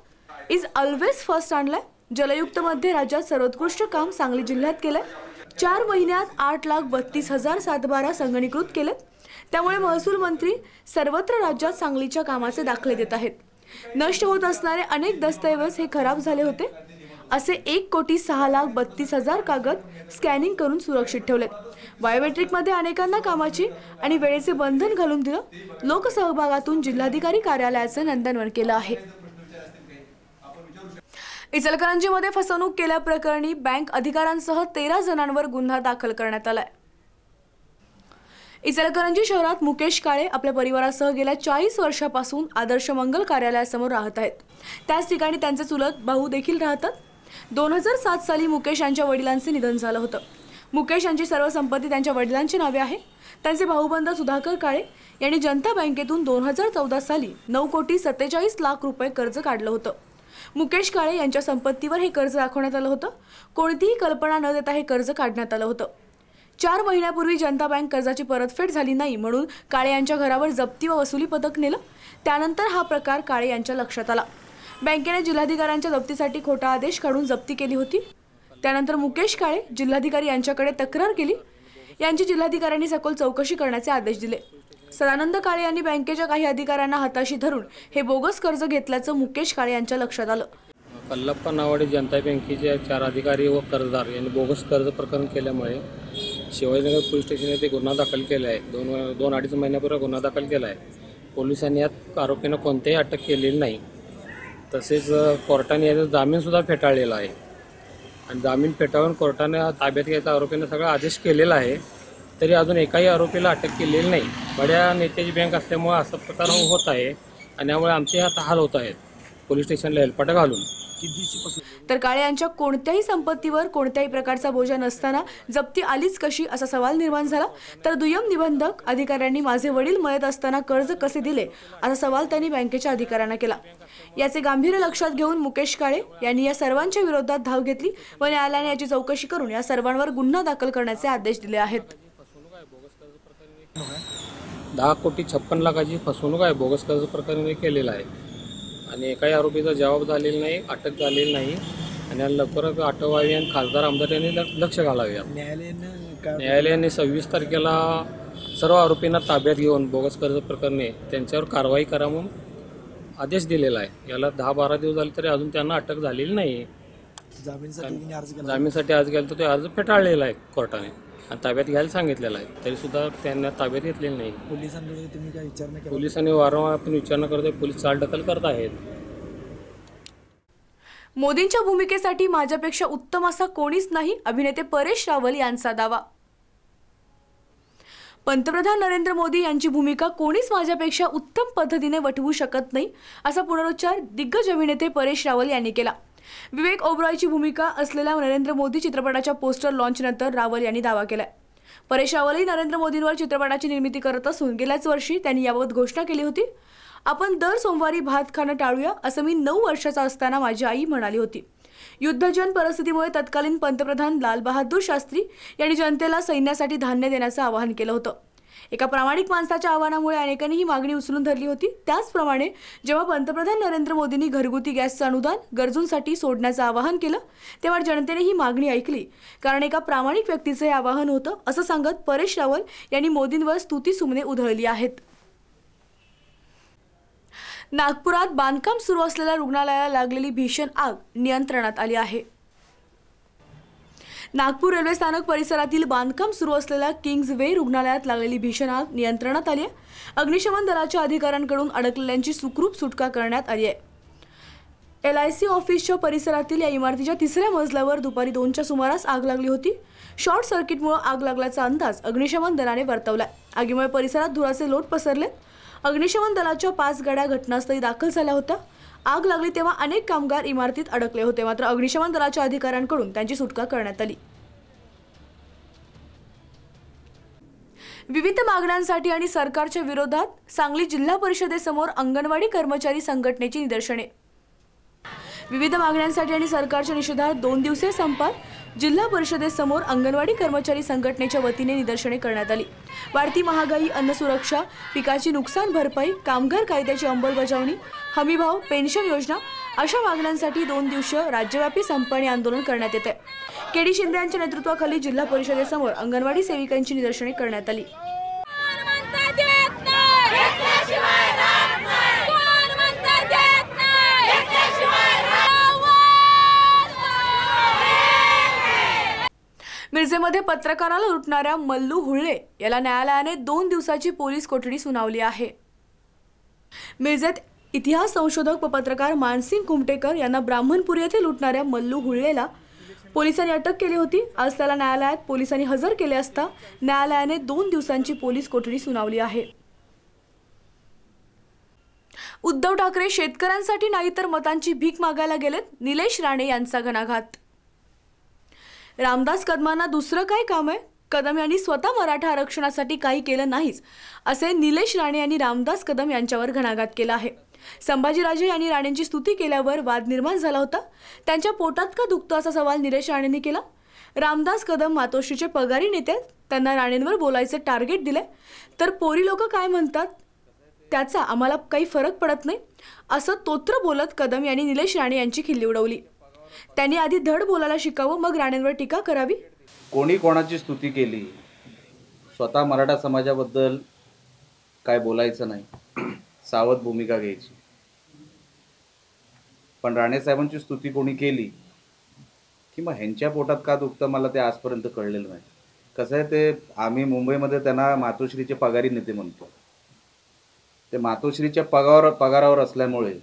इज ऑलवेज फर्स्ट आणलाय. जलयुक्तमध्ये राज्यात सर्वोत्कृष्ट काम सांगली जिल्ह्यात केलंय. 4 महिन्यात 8,32,000 सातबारा संगणीकृत केले. त्यामुळे महसूल मंत्री सर्वत्र राज्यात सांगलीच्या कामाचे दाखले देत आहेत. नष्ट होत असणारे अनेक दस्तऐवज हे खराब झाले होते. असे 1,06,32,000 कागद स्कॅनिंग करून सुरक्षित ठेवलेत. बायोमेट्रिकमध्ये अनेकांना कामाची आणि वेळेचे बंधन घालून दिलं. लोकसहभागातून जिल्हाधिकारी कार्यालयाचं नंदनवन केलं आहे. इचलकरंजीमध्ये फसवणूक केल्याप्रकरणी बँक अधिकाऱ्यांसह 13 जणांवर गुन्हा दाखल करण्यात आलाय. इचलकरंजी शहरात मुकेश काळे आपल्या परिवारासह गेल्या 40 वर्षापासून आदर्श मंगल कार्यालयासमोर राहत आहेत. त्याच ठिकाणी त्यांचे चुलत भाऊ देखील राहतात. 2007 साली मुकेश यांच्या वडिलांचे निधन झालं होतं. मुकेश यांची सर्व संपत्ती त्यांच्या वडिलांची नावे आहे. त्यांचे भाऊबंद सुधाकर काळे यांनी जनता बँकेतून 2014 साली 9,47,00,000 रुपये कर्ज काढलं होतं. मुकेश काळे यांच्या संपत्तीवर हे कर्ज दाखवण्यात आलं होतं. कोणतीही कल्पना न देता हे कर्ज काढण्यात आलं होतं. 4 महिन्यापूर्वी जनता बँक कर्जाची परतफेड झाली नाही म्हणून काळे यांच्या घरावर जप्ती व वसुली पथक नेलं. त्यानंतर हा प्रकार काळे यांच्या लक्षात आला. बँकेने जिल्हाधिकाऱ्यांच्या जप्तीसाठी खोटा आदेश काढून जप्ती केली होती. त्यानंतर मुकेश काळे जिल्हाधिकारी यांच्याकडे तक्रार केली. यांची जिल्हाधिकाऱ्यांनी सखोल चौकशी करण्याचे आदेश दिले. सदानंद काळे यांनी बँकेच्या काही अधिकाऱ्यांना हाताशी धरून हे बोगस कर्ज घेतल्याचं मुकेश काळे यांच्या लक्षात आलं. कल्लप्पा नावाडे जनता बँकेचे 4 अधिकारी व कर्जदार यांनी बोगस कर्ज प्रकरण केल्यामुळे शिवाजीनगर पोलीस स्टेशन येथे गुन्हा दाखल केला आहे. 2-2.5 महिन्यापूर्वी गुन्हा दाखल केला आहे. पोलिसांनी यात आरोपींना कोणतेही अटक केलेली नाही. तसेच कोर्टाने याचा जामीनसुद्धा फेटाळलेला आहे आणि जामीन फेटाळून कोर्टाने ताब्यात घ्यायचा आरोपींना सगळा आदेश केलेला आहे. तरी अजून एकाही आरोपीला अटक केलेली नाही. बड्या नेत्याची बँक असल्यामुळे असा प्रकार होत आहे आणि यामुळे आमचे हात हाल होत आहेत पोलीस स्टेशनला हेलपाटा घालून. तर काळे यांच्या कोणत्याही संपत्तीवर कोणत्याही प्रकारचा बोजा नसताना जप्ती आलीच कशी असा सवाल निर्माण झाला. तर दुय्यम निबंधक अधिकाऱ्यांनी माझे वडील मयत असताना कर्ज कसे दिले असा सवाल त्यांनी बँकेच्या अधिकाऱ्यांना केला. याचे गांभीर्य लक्षात घेऊन मुकेश काळे यांनी या सर्वांच्या विरोधात धाव घेतली व न्यायालयाने याची चौकशी करून या सर्वांवर गुन्हा दाखल करण्याचे आदेश दिले आहेत. 10,56,00,000ची फसवणूक आहे बोगस कर्ज प्रकरणी केलेला आहे आणि एकाही आरोपीचा जबाब झालेला नाही, अटक झालेली नाही आणि लवकरच अटक व्हावी आणि खासदार आमदार यांनी लक्ष घालावे. न्यायालयाने 26 तारखेला सर्व आरोपींना ताब्यात घेऊन बोगस कर्ज प्रकरणी त्यांच्यावर कारवाई करा म्हणून आदेश दिलेला आहे. याला 10-12 दिवस झाले तरी अजून त्यांना अटक झालेली नाही. जामीनसाठी अर्ज केला तर तो अर्ज फेटाळलेला आहे कोर्टाने आणि ताब्यात घ्यायला सांगितलेलं आहे, तरी सुद्धा त्यांना ताब्यात घेतलेली नाही. पोलिसांनी वारंवार आपण विचारणा करतोय, पोलीस चालढकल करत आहेत. मोदींच्या भूमिकेसाठी माझ्यापेक्षा उत्तम असा कोणीच नाही, अभिनेते परेश रावल यांचा दावा. पंतप्रधान नरेंद्र मोदी यांची भूमिका कोणीच माझ्यापेक्षा उत्तम पद्धतीने वठवू शकत नाही असा पुनरुच्चार दिग्गज अभिनेते परेश रावल यांनी केला. विवेक ओबरॉयची भूमिका असलेल्या नरेंद्र मोदी चित्रपटाच्या पोस्टर लॉन्चनंतर रावल यांनी दावा केलाय. परेश रावलही नरेंद्र मोदींवर चित्रपटाची निर्मिती करत असून गेल्याच वर्षी त्यांनी याबाबत घोषणा केली होती. आपण दर सोमवारी भात खाणं टाळूया असं मी 9 वर्षाचा असताना माझी आई म्हणाली होती. युद्धजन्य परिस्थितीमुळे तत्कालीन पंतप्रधान लाल बहादूर शास्त्री यांनी जनतेला सैन्यासाठी धान्य देण्याचं आवाहन केलं होतं. एका प्रामाणिक माणसाच्या आवाहनामुळे अनेकांनी ही मागणी उचलून धरली होती. त्याचप्रमाणे जेव्हा पंतप्रधान नरेंद्र मोदींनी घरगुती गॅसचं अनुदान गरजूंसाठी सोडण्याचं आवाहन केलं तेव्हा जनतेने ही मागणी ऐकली, कारण एका प्रामाणिक व्यक्तीचं हे आवाहन होतं असं सांगत परेश रावल यांनी मोदींवर स्तुतीसुमने उधळली आहेत. नागपुरात बांधकाम सुरू असलेल्या रुग्णालयाला लागलेली भीषण आग नियंत्रणात आली आहे. नागपूर रेल्वे स्थानक परिसरातील बांधकाम सुरू असलेल्या किंग्ज वे रुग्णालयात लागलेली भीषण आग नियंत्रणात आली आहे. अग्निशमन दलाच्या अधिकाऱ्यांकडून अडकलेल्यांची सुखरूप सुटका करण्यात आली आहे. LIC ऑफिसच्या परिसरातील या इमारतीच्या 3ऱ्या मजल्यावर दुपारी 2च्या सुमारास आग लागली होती. शॉर्ट सर्किटमुळे आग लागल्याचा अंदाज अग्निशमन दलाने वर्तवलाय. आगीमुळे परिसरात धुराचे लोट पसरले. अग्निशमन दलाच्या 5 गाड्या घटनास्थळी दाखल झाल्या होत्या. आग लागली तेव्हा अनेक कामगार इमारतीत अडकले होते, मात्र अग्निशमन दलाच्या अधिकाऱ्यांकडून त्यांची सुटका करण्यात आली. विविध मागण्यांसाठी आणि सरकारच्या विरोधात सांगली जिल्हा परिषदेसमोर अंगणवाडी कर्मचारी संघटनेची निदर्शने. विविध मागण्यांसाठी आणि सरकारच्या निषेधात 2 दिवसीय संपात जिल्हा परिषदेसमोर अंगणवाडी कर्मचारी संघटनेच्या वतीने निदर्शने करण्यात आली. वाढती महागाई, अन्न सुरक्षा, पिकाची नुकसान भरपाई, कामगार कायद्याची अंमलबजावणी, हमीभाव, पेन्शन योजना अशा मागण्यांसाठी 2 दिवसीय राज्यव्यापी संप आणि आंदोलन करण्यात येते. KD शिंदे यांच्या नेतृत्वाखाली जिल्हा परिषदेसमोर अंगणवाडी सेविकांची निदर्शने करण्यात आली. मिरजेमध्ये पत्रकाराला लुटणाऱ्या मल्लू हुळ्ळे याला न्यायालयाने 2 दिवसाची पोलीस कोठडी सुनावली आहे. मिरजेत इतिहास संशोधक व पत्रकार मानसिंग कुमटेकर यांना ब्राह्मणपुरी येथे लुटणाऱ्या मल्लू हुळ्ळेला पोलिसांनी अटक केली होती. आज त्याला न्यायालयात पोलिसांनी हजर केले असता न्यायालयाने 2 दिवसांची पोलीस कोठडी सुनावली आहे. उद्धव ठाकरे शेतकऱ्यांसाठी नाही तर मतांची भीक मागायला गेलेत, निलेश राणे यांचा घणाघात. रामदास कदमांना दुसरं काय काम आहे? कदम यांनी स्वतः मराठा आरक्षणासाठी काही केलं नाहीच असे निलेश राणे यांनी रामदास कदम यांच्यावर घणाघात केला आहे. संभाजीराजे यांनी राणेंची स्तुती केल्यावर वाद निर्माण झाला होता. त्यांच्या पोटात का दुखतं असा सवाल निलेश राणेंनी केला. रामदास कदम मातोश्रीचे पगारी नेते, त्यांना राणेंवर बोलायचे टार्गेट दिले तर पोरी लोक काय म्हणतात त्याचा आम्हाला काही फरक पडत नाही असं तोत्र बोलत कदम यांनी निलेश राणे यांची खिल्ली उडवली. त्यांनी आधी धड बोलायला शिकावं, मग राणेंवर टीका करावी. कोणी कोणाची स्तुती केली, स्वतः मराठा समाजाबद्दल काय बोलायचं नाही, सावध भूमिका घ्यायची. पण राणे साहेबांची स्तुती कोणी केली की मग ह्यांच्या पोटात का दुखतं मला ते आजपर्यंत कळलेलं नाही. कसं आहे ते, आम्ही मुंबईमध्ये त्यांना मातोश्रीचे पगारी नेते म्हणतो. ते मातोश्रीच्या पगारावर असल्यामुळे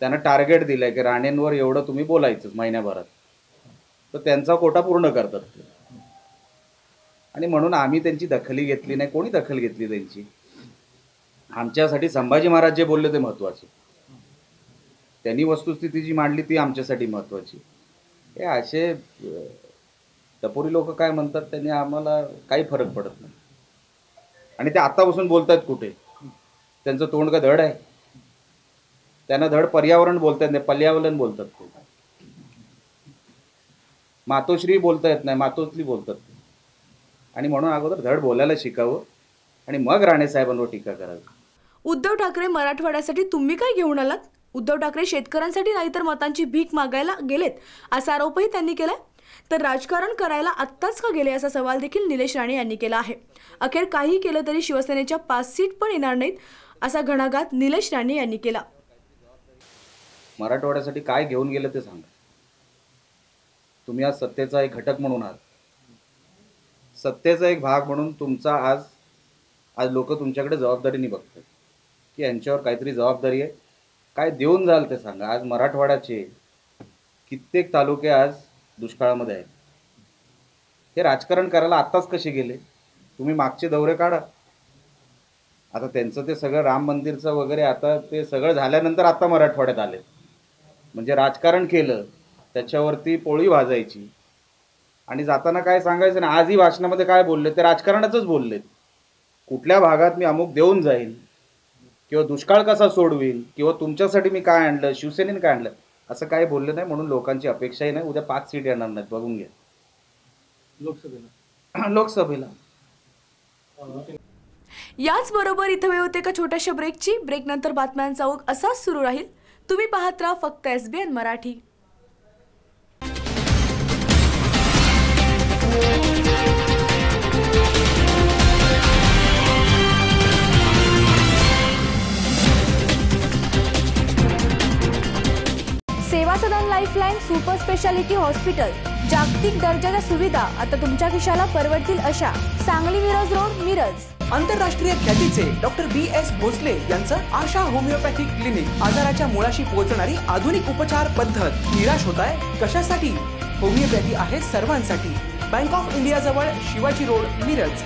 त्यांना टार्गेट दिलंय की राणेंवर एवढं तुम्ही बोलायचं महिन्याभरात, तर त्यांचा कोटा पूर्ण करतात ते. आणि म्हणून आम्ही त्यांची दखली घेतली नाही. कोणी दखल घेतली त्यांची? आमच्यासाठी संभाजी महाराज जे बोलले ते महत्त्वाचे. त्यांनी वस्तुस्थिती जी मांडली ती आमच्यासाठी महत्त्वाची. हे असे टपोरी लोक काय म्हणतात त्यांनी आम्हाला काही फरक पडत नाही. आणि ते आत्तापासून बोलत आहेत कुठे, त्यांचं तोंड का धड आहे? त्यांना धड पर्यावरण बोलतात नाही, पर्यावरण बोलतात. ते मातोश्री बोलता येत नाही, मातोश्री बोलतात. आणि म्हणून अगोदर धड बोलायला शिकावं आणि मग राणे साहेबांवर टीका करावी. उद्धव ठाकरे मराठवाड्यासाठी तुम्ही काय घेऊन आलात? उद्धव ठाकरे शेतकऱ्यांसाठी नाही तर मतांची भीक मागायला गेलेत असा आरोपही त्यांनी केलाय. तर राजकारण करायला आत्ताच का गेले असा सवाल देखील निलेश राणे यांनी केला आहे. अखेर काही केलं तरी शिवसेनेच्या 5 सीट पण येणार नाहीत असा घणाघात निलेश राणे यांनी केला. मराठवाड्यासाठी काय घेऊन गेलं ते सांगा. तुम्ही आज सत्तेचा एक घटक म्हणून आहात, सत्तेचा एक भाग म्हणून तुमचा आज लोक तुमच्याकडे जबाबदारीने बघतात की यांच्यावर काहीतरी जबाबदारी आहे. काय देऊन जाल ते सांगा. आज मराठवाड्याचे कित्येक तालुके आज दुष्काळामध्ये आहेत. हे राजकारण करायला आत्ताच कसे गेले? तुम्ही मागचे दौरे काढा. आता त्यांचं ते सगळं राम मंदिरचं वगैरे आता ते सगळं झाल्यानंतर आता मराठवाड्यात आले. म्हणजे राजकारण केलं, त्याच्यावरती पोळी भाजायची आणि जाताना काय सांगायचं ना. आजही भाषणामध्ये काय बोलले ते राजकारणाचंच बोललेत. कुठल्या भागात मी अमुक देऊन जाईल किंवा दुष्काळ कसा सोडवील किंवा तुमच्यासाठी मी काय आणलं, शिवसेनेने काय आणलं, असं काही बोललं नाही. म्हणून लोकांची अपेक्षाही नाही. उद्या 5 सीट येणार नाहीत, बघून घ्या. लोकसभेला याच बरोबर इथं वेळ होते का छोट्याशा ब्रेकची. ब्रेक नंतर बातम्यांचा ओघ असाच सुरू राहील. तुम्ही पाहत राहा फक्त SBN मराठी. सेवा सदन लाईफलाईन सुपर स्पेशालिटी हॉस्पिटल. जागतिक दर्जाच्या सुविधा आता तुमच्या खिशाला परवडतील अशा. सांगली मिरज रोड, मिरज. आंतरराष्ट्रीय ख्यातीचे डॉक्टर BS भोसले यांचं आशा होमिओपॅथिक क्लिनिक. आजाराच्या मुळाशी पोहोचणारी आधुनिक उपचार पद्धत. निराश होताय कशासाठी? होमिओपॅथी आहे सर्वांसाठी. बँक ऑफ इंडिया जवळ, शिवाजी रोड, मिरज.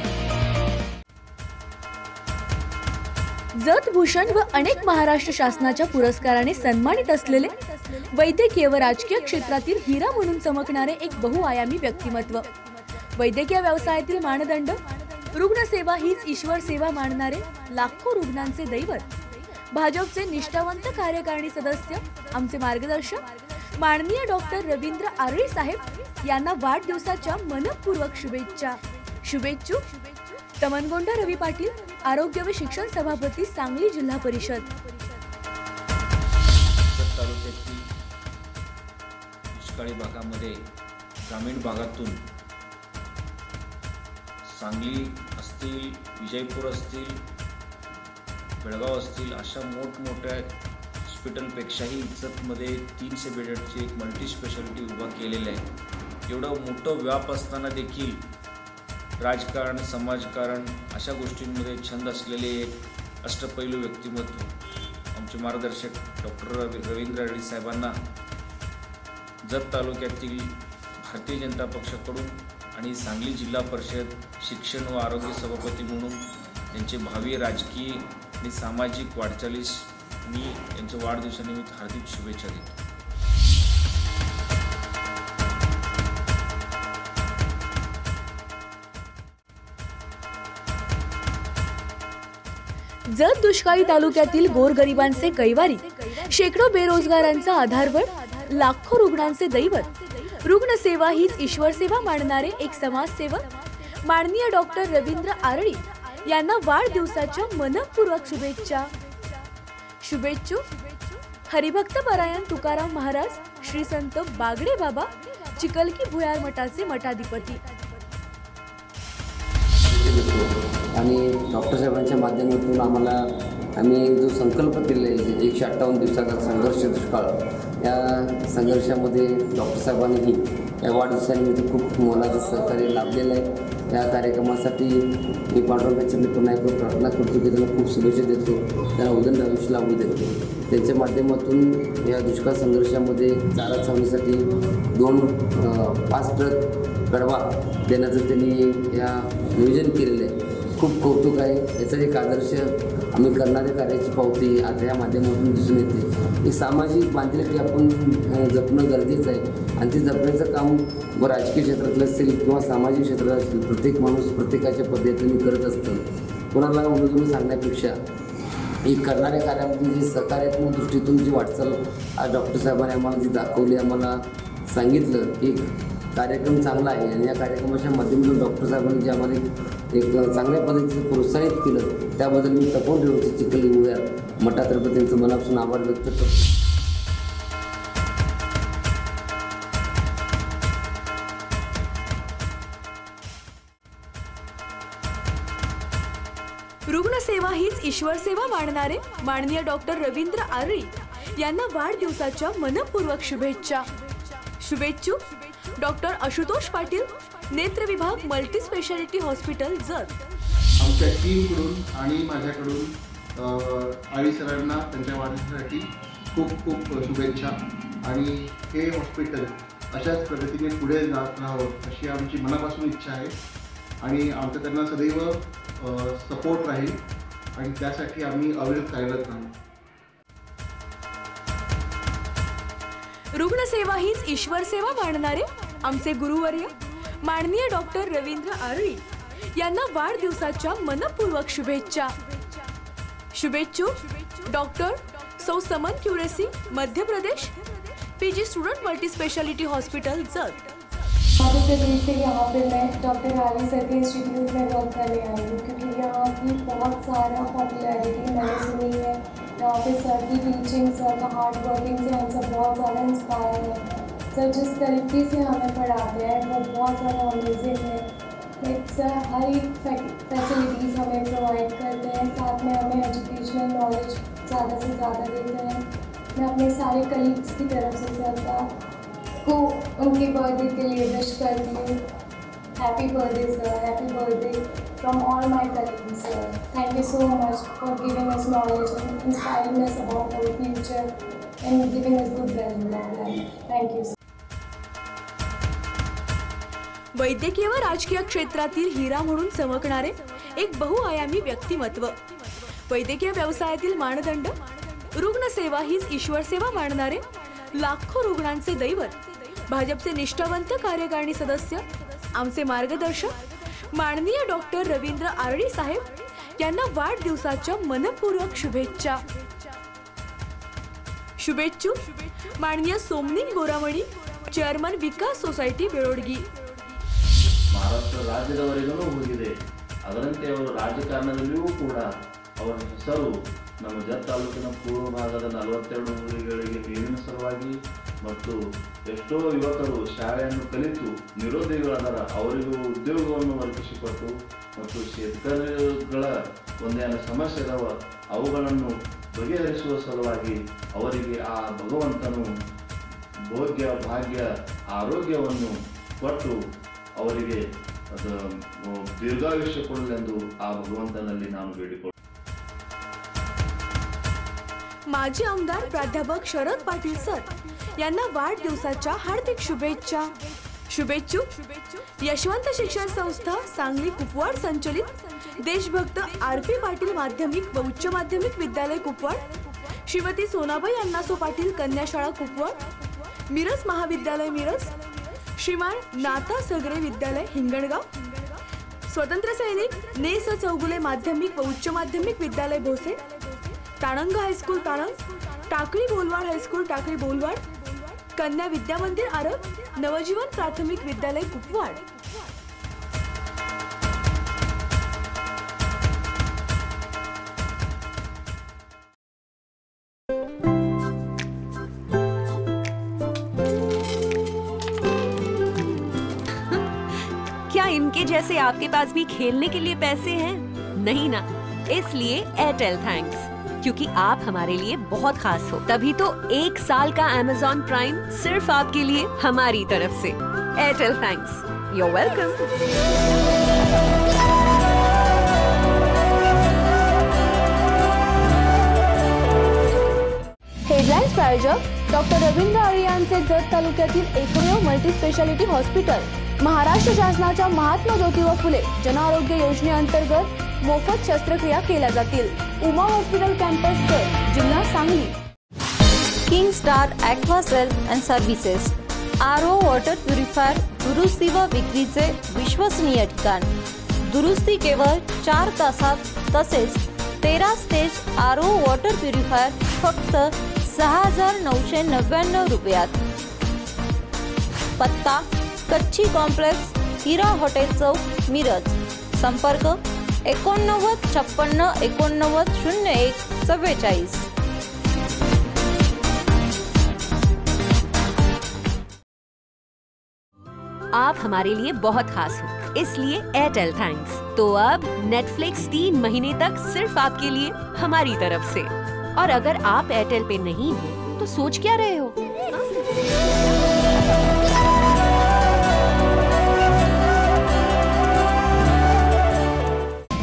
जत भूषण व अनेक महाराष्ट्र शासनाच्या पुरस्काराने सन्मानित असलेले वैद्यकीय व राजकीय क्षेत्रातील हिरा म्हणून चमकणारे एक बहुआयामी व्यक्तिमत्व. वैद्यकीय व्यवसायातील मानदंड. रुग्णसेवा हीच ईश्वर सेवा मानणारे लाखो रुग्णांचे दैवत. भाजपचे निष्ठावंत कार्यकारिणी सदस्य, आमचे मार्गदर्शक माननीय डॉक्टर रवींद्र आरळी साहेब यांना वाढदिवसाच्या मनपूर्वक शुभेच्छा. शुभेच्छुक तमनगोंडा रवी पाटील, आरोग्य व शिक्षण सभापती, सांगली जिल्हा परिषद. तालुक्यातील दुष्काळी भागामध्ये ग्रामीण भागातून सांगली असतील, विजयपूर असतील, बेळगाव असतील अशा मोठमोठ्या हॉस्पिटलपेक्षाही इज्जतमध्ये 300 बेडचे एक मल्टी स्पेशालिटी उभा केलेलं आहे. एवढं मोठं व्याप असताना देखील राजकारण, समाजकारण अशा गोष्टींमध्ये छंद असलेले एक अष्टपैलू व्यक्तिमत्व आमचे मार्गदर्शक डॉक्टर रवींद्र आरळी साहेबांना जत तालुक्यातील भारतीय जनता पक्षाकडून आणि सांगली जिल्हा परिषद शिक्षण व आरोग्य सभापती म्हणून त्यांचे भावी राजकीय आणि सामाजिक वाटचालीस मी यांच्या वाढदिवसानिमित्त हार्दिक शुभेच्छा देतो. जत दुष्काळी तालुक्यातील गोरगरिबांचे कैवारी, शेकडो बेरोजगारांचा आधारवड, लाखो रुग्णांचे दैवत. रुग्णसेवा हीच ईश्वर सेवा मानणारे एक समाजसेवक माननीय डॉक्टर रवींद्र आरळी यांना वाढदिवसाच्या मनपूर्वक शुभेच्छा. शुभेच्छुक हरिभक्त परायण तुकाराम महाराज, श्री संत बागडे बाबा, चिकलकी भुयार मठाचे मठाधिपती. आणि डॉक्टर साहेबांच्या माध्यमातून आम्ही जो संकल्प केले 158 दिवसाचा संघर्ष दुष्काळ, या संघर्षामध्ये डॉक्टर साहेबांनीही या वाढदिवसानिमित्त खूप मोलाचं सहकार्य लाभलेलं आहे. या कार्यक्रमासाठी मी पांडुरंगाची मी पुन्हा एकदा प्रार्थना करतो की त्यांना खूप शुभेच्छा देतो, त्यांना उदंड आयुष्य लाभू देतो. त्यांच्या माध्यमातून या दुष्काळ संघर्षामध्ये चारा छावणीसाठी 5 ट्रक कडवा देण्याचं त्यांनी या नियोजन केलेलं आहे. खूप कौतुक आहे. याचा एक आदर्श आम्ही करणाऱ्या कार्याची पावती आता या माध्यमातून दिसून येते. एक सामाजिक बांधिलकी आपण जपणं गरजेचं आहे आणि ते जपण्याचं काम व राजकीय क्षेत्रातलं असेल किंवा सामाजिक क्षेत्रात असेल प्रत्येक माणूस प्रत्येकाच्या पद्धतीने करत असतं. कोणाला उलटून सांगण्यापेक्षा एक करणाऱ्या कार्यामध्ये जी सकारात्मक दृष्टीतून जी वाटचाल आज डॉक्टर साहेबांनी आम्हाला जी दाखवली, आम्हाला सांगितलं की कार्यक्रम चांगला आहे आणि या कार्यक्रमाच्या माध्यमातून डॉक्टर साहेबांनी जे आम्हाला एक चांगल्या पद्धतीने प्रोत्साहित केलं त्याबद्दल मी तपोन रेवची चिखली उद्या मठातर्फे त्यांचं मनापासून आभार व्यक्त करतो. रुग्णसेवा हीच ईश्वर सेवा मानणारे माननीय डॉक्टर रवींद्र आरळी यांना वाढदिवसाच्या मनपूर्वक शुभेच्छा. शुभेच्छुक डॉक्टर आशुतोष पाटील, नेत्र विभाग मल्टी स्पेशालिटी हॉस्पिटल जत. आमच्या टीमकडून आणि माझ्याकडून आळी सरांना त्यांच्या वाढदिवसासाठी खूप खूप शुभेच्छा. आणि हे हॉस्पिटल अशाच प्रगतीने पुढे जात राहावं अशी आमची मनापासून इच्छा आहे आणि आमचं त्यांना सदैव सपोर्ट राहील आणि त्यासाठी आम्ही अविरत कार्यरत राहू. रुग्णसेवा हीच ईश्वर सेवा मानणारे आमचे गुरुवर्य माननीय डॉक्टर रवींद्र आरळी यांना वाढदिवसाच्या मनपूर्वक शुभेच्छा. शुभेच्छुक डॉक्टर सौ समन क्युरेसी, Madhya Pradesh, PG student multi speciality hospital Jath. Madhya Pradesh से यहाँ पे मैं डॉक्टर आरवी सर के इंस्टीट्यूट में वर्क करने आई हूँ क्योंकि यहाँ की बहुत सारा पॉपुलैरिटी मैंने सुनी है. यहाँ पे सर की टीचिंग, सर का हार्ड वर्किंग से हम सब बहुत ज़्यादा इंस्पायर हैं. सर जिस तरीके से हमें पढ़ाते हैं वो बहुत ज़्यादा अमेजिंग है. लाइक सर हर एक फैसिलिटीज़ हमें प्रोवाइड करते हैं, साथ में हमें एजुकेशनल नॉलेज ज़्यादा से ज़्यादा देते हैं. मैं अपने सारे कलीग्स की तरफ से सर का को उनके बर्थडे के लिए विश करती हूँ. Happy birthday sir, happy birthday from all my colleagues sir. Thank you so much for giving us knowledge and inspiring us about our future and giving us good value of life. Thank you. वैद्यकीय व राजकीय क्षेत्रातील हिरा म्हणून चमकणारे एक बहुआयामी व्यक्तिमत्व, वैद्यकीय व्यवसायातील मानदंड, रुग्णसेवा हीच ईश्वर सेवा मानणारे लाखो रुग्णांचे दैवत, भाजपचे निष्ठावंत कार्यकारिणी सदस्य, आमचे मार्गदर्शक माननीय डॉक्टर रवींद्र आरळी साहेब यांना वाढदिवसाच्या मनपूर्वक शुभेच्छा. शुभेच्छुक माननीय सोमनी गोरामणी, ಚೇರ್ಮನ್ ವಿಕಾಸ್ ಸೊಸೈಟಿ ಬೆಳವಡಿಗೆ. ಮಹಾರಾಷ್ಟ್ರ ರಾಜ್ಯದವರೆಗೂ ಹೋಗಿದೆ. ಅದರಂತೆ ಅವರು ರಾಜಕಾರಣದಲ್ಲಿಯೂ ಕೂಡ ಅವರ ಹೆಸರು ನಮ್ಮ ಜತ್ ತಾಲೂಕಿನ ಪೂರ್ವ ಭಾಗದ 42 ಊರುಗಳಿಗೆ ನೀರಿನ ಸಲುವಾಗಿ ಮತ್ತು ಎಷ್ಟೋ ಯುವಕರು ಶಾಲೆಯನ್ನು ಕಲಿತು ನಿರುದ್ಯೋಗಿಗಳಾದ ಅವರಿಗೂ ಉದ್ಯೋಗವನ್ನು ಒದಗಿಸಿಕೊಟ್ಟು ಮತ್ತು ಶೇತಕರುಗಳ ಒಂದೇನ ಸಮಸ್ಯೆ ಇದಾವ ಅವುಗಳನ್ನು ಬಗೆಹರಿಸುವ ಸಲುವಾಗಿ ಅವರಿಗೆ ಆ ಭಗವಂತನು ಭೋಗ್ಯ ಭಾಗ್ಯ ಆರೋಗ್ಯವನ್ನು ಕೊಟ್ಟು ಅವರಿಗೆ ದೀರ್ಘಾಯುಷ್ಯ ಕೊಡಲೆಂದು ಆ ಭಗವಂತನಲ್ಲಿ ನಾನು ಬೇಡಿಕೊಳ್ಳುತ್ತೇನೆ. माजी आमदार प्राध्यापक शरद पाटील सर यांना वाढदिवसाच्या हार्दिक शुभेच्छा. शुभेच्छुक यशवंत शिक्षण संस्था सांगली कुपवाड संचलित देशभक्त आर.पी. पाटील माध्यमिक व उच्च माध्यमिक विद्यालय कुपवाड, श्रीमती सोनाबाई अण्णासो पाटील कन्या शाळा कुपवाड, मिरज महाविद्यालय मिरज, श्रीमान नाता सगरे विद्यालय हिंगणगाव, स्वतंत्र सैनिक नेस चौगुले माध्यमिक व उच्च माध्यमिक विद्यालय भोसे, ताणंग हायस्कूल ताणंग, टाकळी बोलवाड हायस्कूल टाकळी बोलवाड, कन्या विद्या मंदिर आरब, नवजीवन प्राथमिक विद्यालय कुपवाड. क्या इनके जैसे आपके पास भी खेलने के लिए पैसे हैं? नहीं ना, इसलिए एयरटेल थैंक्स, क्योंकि आप हमारे लिए बहुत खास हो. तभी तो 1 साल का Amazon प्राइम सिर्फ आपके लिए हमारी तरफ से. Airtel thanks, you are welcome. Headlines प्रायोजक डॉक्टर रवींद्र आरळी यांचे जत तालुक्यातील एकमेव मल्टी स्पेशालिटी हॉस्पिटल, महाराष्ट्र शासनाच्या महात्मा ज्योतिबा फुले जन आरोग्य योजनेअंतर्गत मोफत शस्त्रक्रिया केल्या जातील. उमा हॉस्पिटल कॅम्पस जत, जिल्हा Sangli. King star Aquacel and services, RO water purifier दुरुस्ती व विक्रीचे विश्वसनीय ठिकाण. दुरुस्ती केवळ 4 तासात, तसेच 13 स्टेज आरओ वॉटर प्युरिफायर फक्त 6,999 रुपयात. पत्ता कच्ची कॉम्प्लेक्स, हिरा हॉटेल चौक, मिरज. संपर्क 89 56 89 01 44. आप हमारे लिए बहुत खास हो, इसलिए एयरटेल थैंक्स. तो अब नेटफ्लिक्स 3 महीने तक सिर्फ आपके लिए हमारी तरफ से. और अगर आप एयरटेल पे नहीं हो तो सोच क्या रहे हो?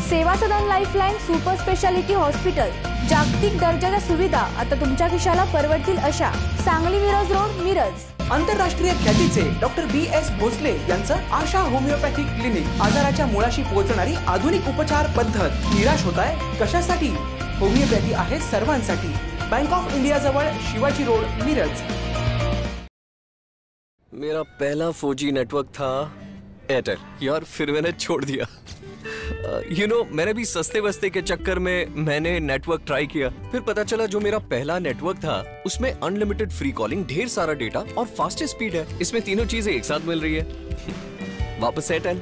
सेवा सदन लाईफलाईन सुपर स्पेशालिटी हॉस्पिटल. जागतिक दर्जाच्या सुविधा आता तुमच्या खिशाला परवडतील अशा. सांगली मिरज रोड, मिरज. आंतरराष्ट्रीय ख्यातीचे डॉक्टर BS भोसले यांचं आशा होमिओपॅथिक क्लिनिक. आजाराच्या मुळाशी पोहोचणारी आधुनिक उपचार पद्धत. निराश होताय कशासाठी? होमिओपॅथी आहे सर्वांसाठी. बँक ऑफ इंडिया जवळ, शिवाजी रोड, मिरज. मेरा पहला 4G नेटवर्क था एयरटेल, यार फिर मैंने छोड़ दिया. मैंने भी सस्ते वस्ते के चक्कर में मैंने नेटवर्क ट्राई किया. फिर पता चला जो मेरा पहला नेटवर्क था उसमें अनलिमिटेड फ्री कॉलिंग, ढेर सारा डेटा और फास्टेस्ट स्पीड है. इसमें तीनों चीजें एक साथ मिल रही है. वापस एयरटेल.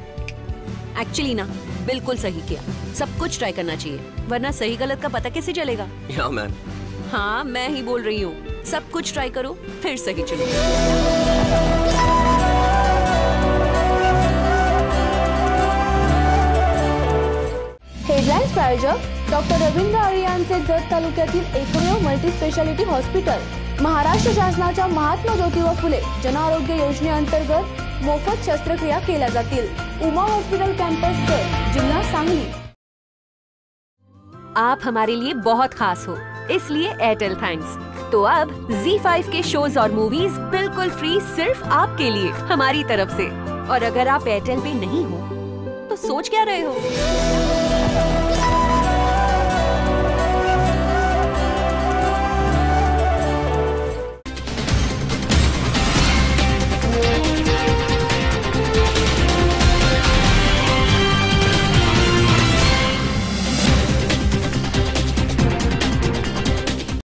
एक्चुअली ना, बिल्कुल सही किया. सब कुछ ट्राई करना चाहिए, वरना सही गलत का पता कैसे चलेगा? या मैन. हाँ, मैं ही बोल रही हूँ. सब कुछ ट्राई करो, फिर सही चलो. हेडलाईन्स प्रायोजक डॉक्टर रवींद्र आळे यांचे जत तालुक्यातील एकमेव मल्टी स्पेशालिटी हॉस्पिटल. महाराष्ट्र शासनाच्या महात्मा ज्योतिबा फुले जन आरोग्य योजनेअंतर्गत मोफत शस्त्रक्रिया केल्या जातील. उमा हॉस्पिटल कॅम्पस जत, जिल्हा सांगली. आप हमारे लिए बहुत खास हो, इसलिए एयरटेल थैंक्स. तो अब Z5 के शोज और मूवीज बिल्कुल फ्री सिर्फ आपके लिए हमारी तरफ से. और अगर आप एयरटेल पे नहीं हो तो सोच क्या रहे हो?